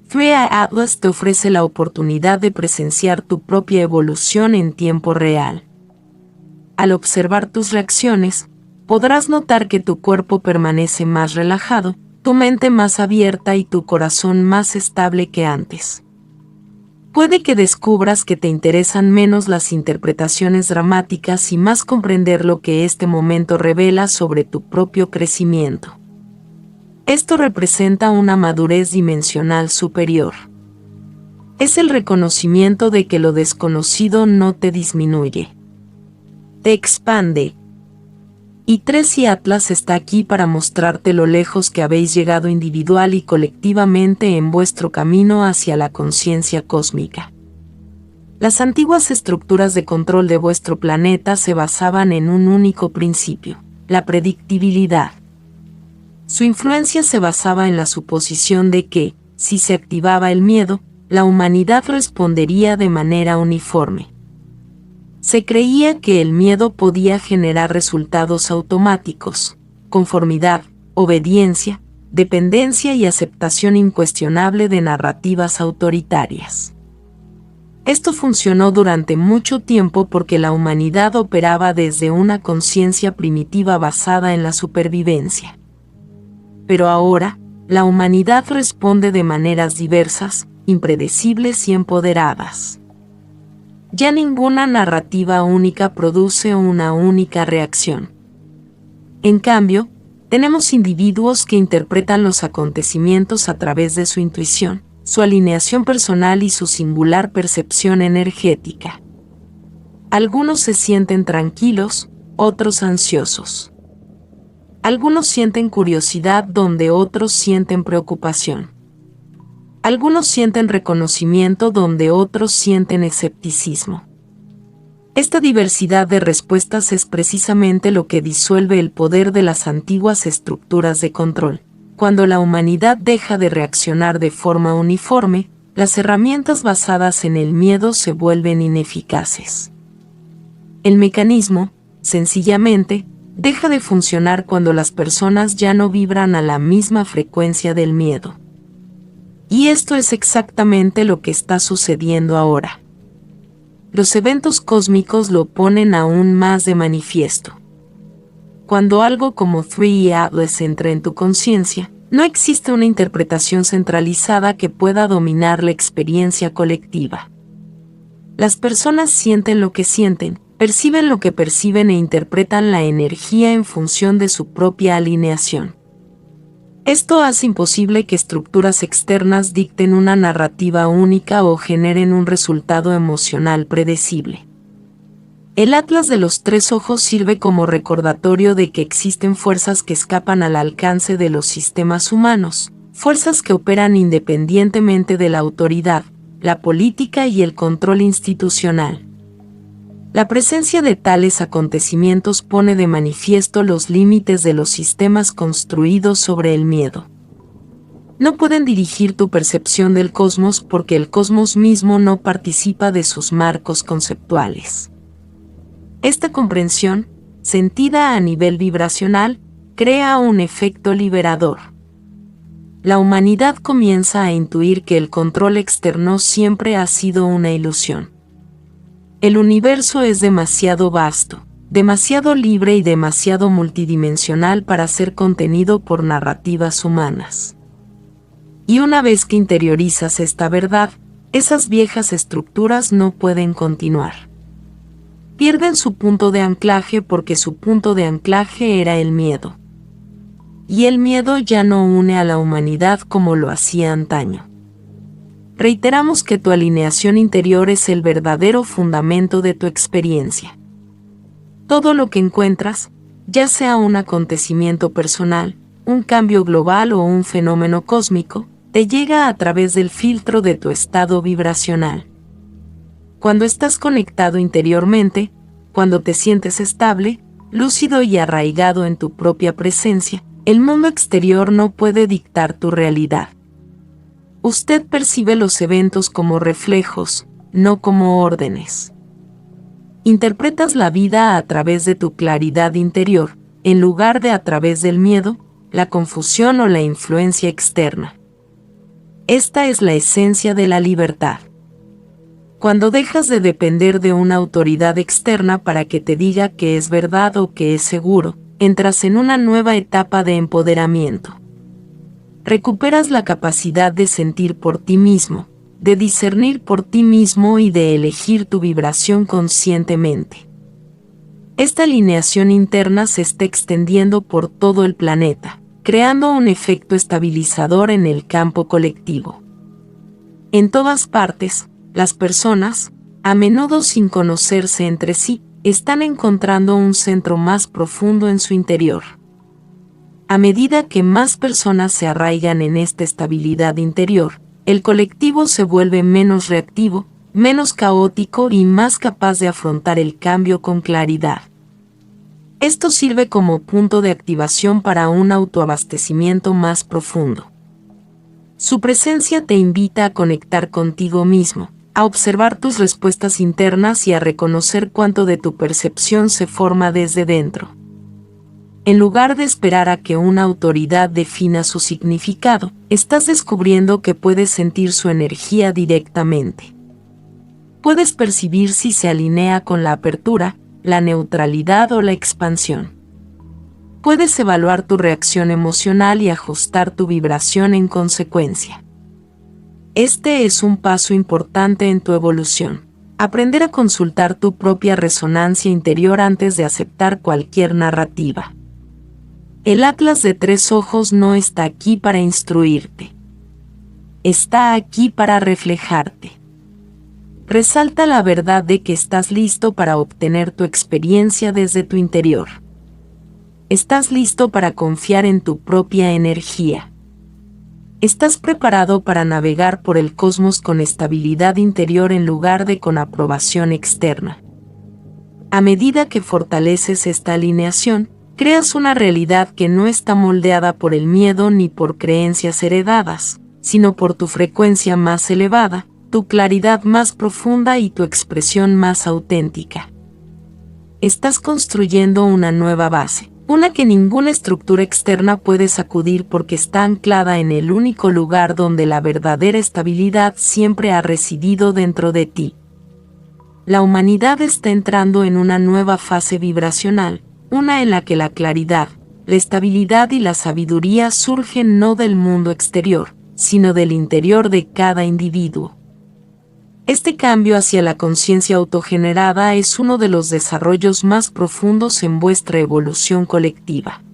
Tri-Atlas te ofrece la oportunidad de presenciar tu propia evolución en tiempo real. Al observar tus reacciones, podrás notar que tu cuerpo permanece más relajado, tu mente más abierta y tu corazón más estable que antes. Puede que descubras que te interesan menos las interpretaciones dramáticas y más comprender lo que este momento revela sobre tu propio crecimiento. Esto representa una madurez dimensional superior. Es el reconocimiento de que lo desconocido no te disminuye, te expande. Y Tri-Atlas está aquí para mostrarte lo lejos que habéis llegado individual y colectivamente en vuestro camino hacia la conciencia cósmica. Las antiguas estructuras de control de vuestro planeta se basaban en un único principio: la predictibilidad. Su influencia se basaba en la suposición de que, si se activaba el miedo, la humanidad respondería de manera uniforme. Se creía que el miedo podía generar resultados automáticos: conformidad, obediencia, dependencia y aceptación incuestionable de narrativas autoritarias. Esto funcionó durante mucho tiempo porque la humanidad operaba desde una conciencia primitiva basada en la supervivencia. Pero ahora, la humanidad responde de maneras diversas, impredecibles y empoderadas. Ya ninguna narrativa única produce una única reacción. En cambio, tenemos individuos que interpretan los acontecimientos a través de su intuición, su alineación personal y su singular percepción energética. Algunos se sienten tranquilos, otros ansiosos. Algunos sienten curiosidad donde otros sienten preocupación. Algunos sienten reconocimiento donde otros sienten escepticismo. Esta diversidad de respuestas es precisamente lo que disuelve el poder de las antiguas estructuras de control. Cuando la humanidad deja de reaccionar de forma uniforme, las herramientas basadas en el miedo se vuelven ineficaces. El mecanismo, sencillamente, deja de funcionar cuando las personas ya no vibran a la misma frecuencia del miedo. Y esto es exactamente lo que está sucediendo ahora. Los eventos cósmicos lo ponen aún más de manifiesto. Cuando algo como Three Atlas entra en tu conciencia, no existe una interpretación centralizada que pueda dominar la experiencia colectiva. Las personas sienten lo que sienten, perciben lo que perciben e interpretan la energía en función de su propia alineación. Esto hace imposible que estructuras externas dicten una narrativa única o generen un resultado emocional predecible. El Atlas de los Tres Ojos sirve como recordatorio de que existen fuerzas que escapan al alcance de los sistemas humanos, fuerzas que operan independientemente de la autoridad, la política y el control institucional. La presencia de tales acontecimientos pone de manifiesto los límites de los sistemas construidos sobre el miedo. No pueden dirigir tu percepción del cosmos porque el cosmos mismo no participa de sus marcos conceptuales. Esta comprensión, sentida a nivel vibracional, crea un efecto liberador. La humanidad comienza a intuir que el control externo siempre ha sido una ilusión. El universo es demasiado vasto, demasiado libre y demasiado multidimensional para ser contenido por narrativas humanas. Y una vez que interiorizas esta verdad, esas viejas estructuras no pueden continuar. Pierden su punto de anclaje porque su punto de anclaje era el miedo. Y el miedo ya no une a la humanidad como lo hacía antaño. Reiteramos que tu alineación interior es el verdadero fundamento de tu experiencia. Todo lo que encuentras, ya sea un acontecimiento personal, un cambio global o un fenómeno cósmico, te llega a través del filtro de tu estado vibracional. Cuando estás conectado interiormente, cuando te sientes estable, lúcido y arraigado en tu propia presencia, el mundo exterior no puede dictar tu realidad. Usted percibe los eventos como reflejos, no como órdenes. Interpretas la vida a través de tu claridad interior, en lugar de a través del miedo, la confusión o la influencia externa. Esta es la esencia de la libertad. Cuando dejas de depender de una autoridad externa para que te diga que es verdad o que es seguro, entras en una nueva etapa de empoderamiento. Recuperas la capacidad de sentir por ti mismo, de discernir por ti mismo y de elegir tu vibración conscientemente. Esta alineación interna se está extendiendo por todo el planeta, creando un efecto estabilizador en el campo colectivo. En todas partes, las personas, a menudo sin conocerse entre sí, están encontrando un centro más profundo en su interior. A medida que más personas se arraigan en esta estabilidad interior, el colectivo se vuelve menos reactivo, menos caótico y más capaz de afrontar el cambio con claridad. Esto sirve como punto de activación para un autoabastecimiento más profundo. Su presencia te invita a conectar contigo mismo, a observar tus respuestas internas y a reconocer cuánto de tu percepción se forma desde dentro. En lugar de esperar a que una autoridad defina su significado, estás descubriendo que puedes sentir su energía directamente. Puedes percibir si se alinea con la apertura, la neutralidad o la expansión. Puedes evaluar tu reacción emocional y ajustar tu vibración en consecuencia. Este es un paso importante en tu evolución. Aprender a consultar tu propia resonancia interior antes de aceptar cualquier narrativa. El Atlas de 3 ojos no está aquí para instruirte. Está aquí para reflejarte. Resalta la verdad de que estás listo para obtener tu experiencia desde tu interior. Estás listo para confiar en tu propia energía. Estás preparado para navegar por el cosmos con estabilidad interior en lugar de con aprobación externa. A medida que fortaleces esta alineación, creas una realidad que no está moldeada por el miedo ni por creencias heredadas, sino por tu frecuencia más elevada, tu claridad más profunda y tu expresión más auténtica. Estás construyendo una nueva base, una que ninguna estructura externa puede sacudir porque está anclada en el único lugar donde la verdadera estabilidad siempre ha residido dentro de ti. La humanidad está entrando en una nueva fase vibracional, una en la que la claridad, la estabilidad y la sabiduría surgen no del mundo exterior, sino del interior de cada individuo. Este cambio hacia la conciencia autogenerada es uno de los desarrollos más profundos en vuestra evolución colectiva.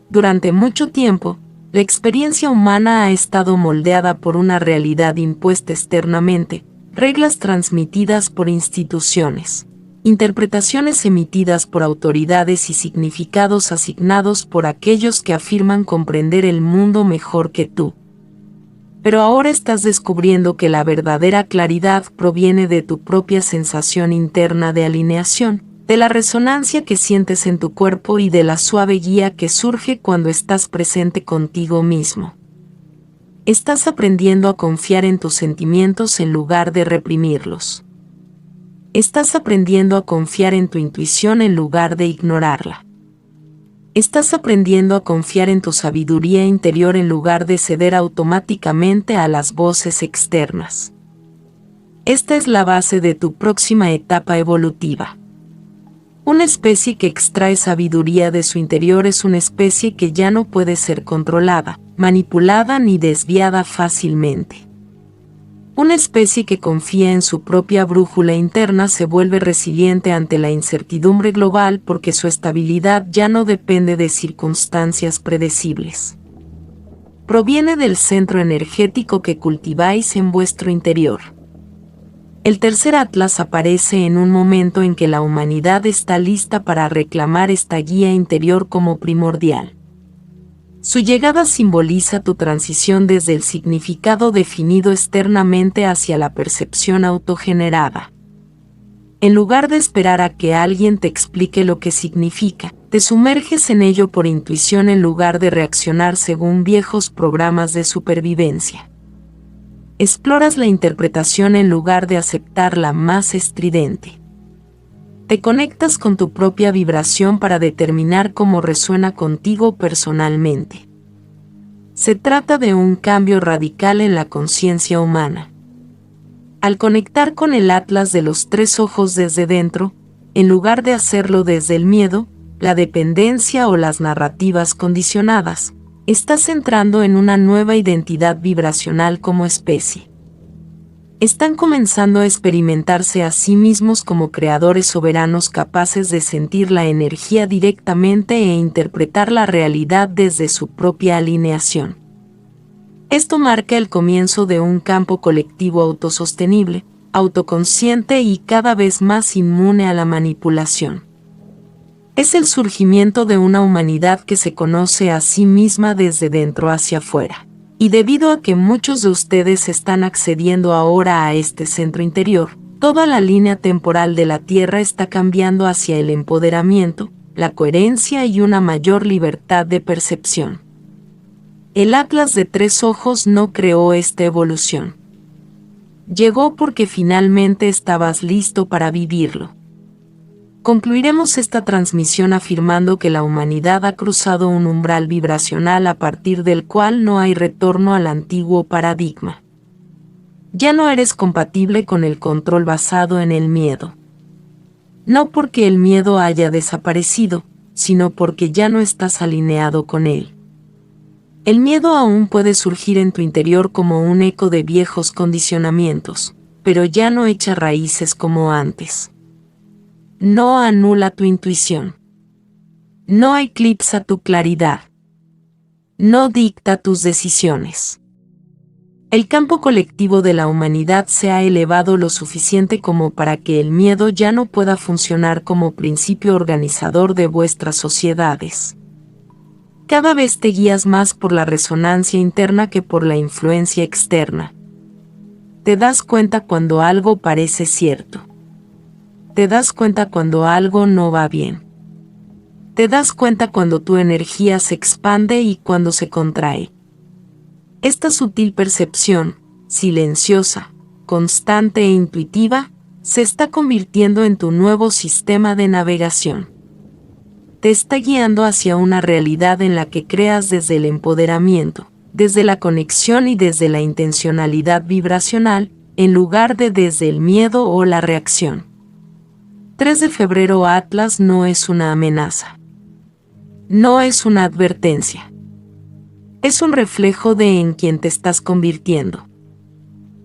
Durante mucho tiempo, la experiencia humana ha estado moldeada por una realidad impuesta externamente, reglas transmitidas por instituciones, interpretaciones emitidas por autoridades y significados asignados por aquellos que afirman comprender el mundo mejor que tú. Pero ahora estás descubriendo que la verdadera claridad proviene de tu propia sensación interna de alineación, de la resonancia que sientes en tu cuerpo y de la suave guía que surge cuando estás presente contigo mismo. Estás aprendiendo a confiar en tus sentimientos en lugar de reprimirlos. Estás aprendiendo a confiar en tu intuición en lugar de ignorarla. Estás aprendiendo a confiar en tu sabiduría interior en lugar de ceder automáticamente a las voces externas. Esta es la base de tu próxima etapa evolutiva. Una especie que extrae sabiduría de su interior es una especie que ya no puede ser controlada, manipulada ni desviada fácilmente. Una especie que confía en su propia brújula interna se vuelve resiliente ante la incertidumbre global porque su estabilidad ya no depende de circunstancias predecibles. Proviene del centro energético que cultiváis en vuestro interior. El tercer Atlas aparece en un momento en que la humanidad está lista para reclamar esta guía interior como primordial. Su llegada simboliza tu transición desde el significado definido externamente hacia la percepción autogenerada. En lugar de esperar a que alguien te explique lo que significa, te sumerges en ello por intuición en lugar de reaccionar según viejos programas de supervivencia. Exploras la interpretación en lugar de aceptar la más estridente. Te conectas con tu propia vibración para determinar cómo resuena contigo personalmente. Se trata de un cambio radical en la conciencia humana. Al conectar con el Atlas de los 3 ojos desde dentro, en lugar de hacerlo desde el miedo, la dependencia o las narrativas condicionadas, estás entrando en una nueva identidad vibracional como especie. Están comenzando a experimentarse a sí mismos como creadores soberanos capaces de sentir la energía directamente e interpretar la realidad desde su propia alineación. Esto marca el comienzo de un campo colectivo autosostenible, autoconsciente y cada vez más inmune a la manipulación. Es el surgimiento de una humanidad que se conoce a sí misma desde dentro hacia afuera. Y debido a que muchos de ustedes están accediendo ahora a este centro interior, toda la línea temporal de la Tierra está cambiando hacia el empoderamiento, la coherencia y una mayor libertad de percepción. El Atlas de 3 ojos no creó esta evolución. Llegó porque finalmente estabas listo para vivirlo. Concluiremos esta transmisión afirmando que la humanidad ha cruzado un umbral vibracional a partir del cual no hay retorno al antiguo paradigma. Ya no eres compatible con el control basado en el miedo. No porque el miedo haya desaparecido, sino porque ya no estás alineado con él. El miedo aún puede surgir en tu interior como un eco de viejos condicionamientos, pero ya no echa raíces como antes. No anula tu intuición. No eclipsa tu claridad. No dicta tus decisiones. El campo colectivo de la humanidad se ha elevado lo suficiente como para que el miedo ya no pueda funcionar como principio organizador de vuestras sociedades. Cada vez te guías más por la resonancia interna que por la influencia externa. Te das cuenta cuando algo parece cierto. Te das cuenta cuando algo no va bien. Te das cuenta cuando tu energía se expande y cuando se contrae. Esta sutil percepción, silenciosa, constante e intuitiva, se está convirtiendo en tu nuevo sistema de navegación. Te está guiando hacia una realidad en la que creas desde el empoderamiento, desde la conexión y desde la intencionalidad vibracional, en lugar de desde el miedo o la reacción. 3 de febrero Atlas no es una amenaza. No es una advertencia. Es un reflejo de en quien te estás convirtiendo.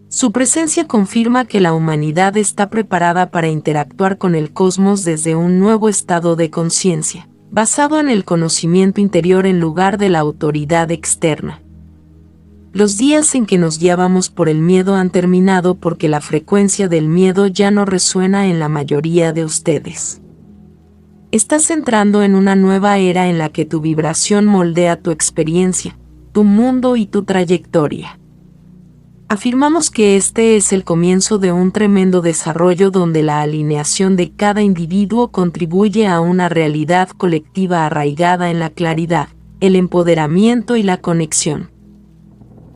Su presencia confirma que la humanidad está preparada para interactuar con el cosmos desde un nuevo estado de conciencia, basado en el conocimiento interior en lugar de la autoridad externa. Los días en que nos guiábamos por el miedo han terminado porque la frecuencia del miedo ya no resuena en la mayoría de ustedes. Estás entrando en una nueva era en la que tu vibración moldea tu experiencia, tu mundo y tu trayectoria. Afirmamos que este es el comienzo de un tremendo desarrollo donde la alineación de cada individuo contribuye a una realidad colectiva arraigada en la claridad, el empoderamiento y la conexión.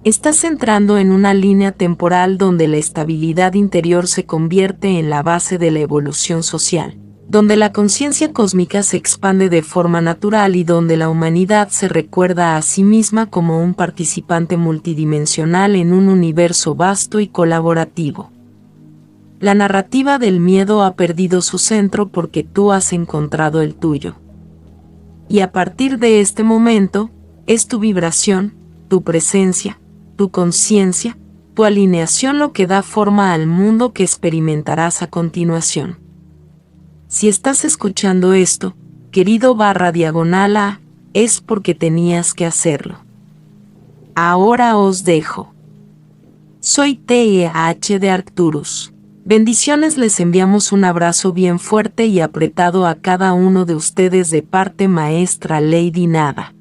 Estás entrando en una línea temporal donde la estabilidad interior se convierte en la base de la evolución social, donde la conciencia cósmica se expande de forma natural y donde la humanidad se recuerda a sí misma como un participante multidimensional en un universo vasto y colaborativo. La narrativa del miedo ha perdido su centro porque tú has encontrado el tuyo. Y a partir de este momento, es tu vibración, tu presencia, tu conciencia, tu alineación lo que da forma al mundo que experimentarás a continuación. Si estás escuchando esto, querido /A, es porque tenías que hacerlo. Ahora os dejo. Soy TEH de Arcturus. Bendiciones, les enviamos un abrazo bien fuerte y apretado a cada uno de ustedes de parte maestra Lady Nada.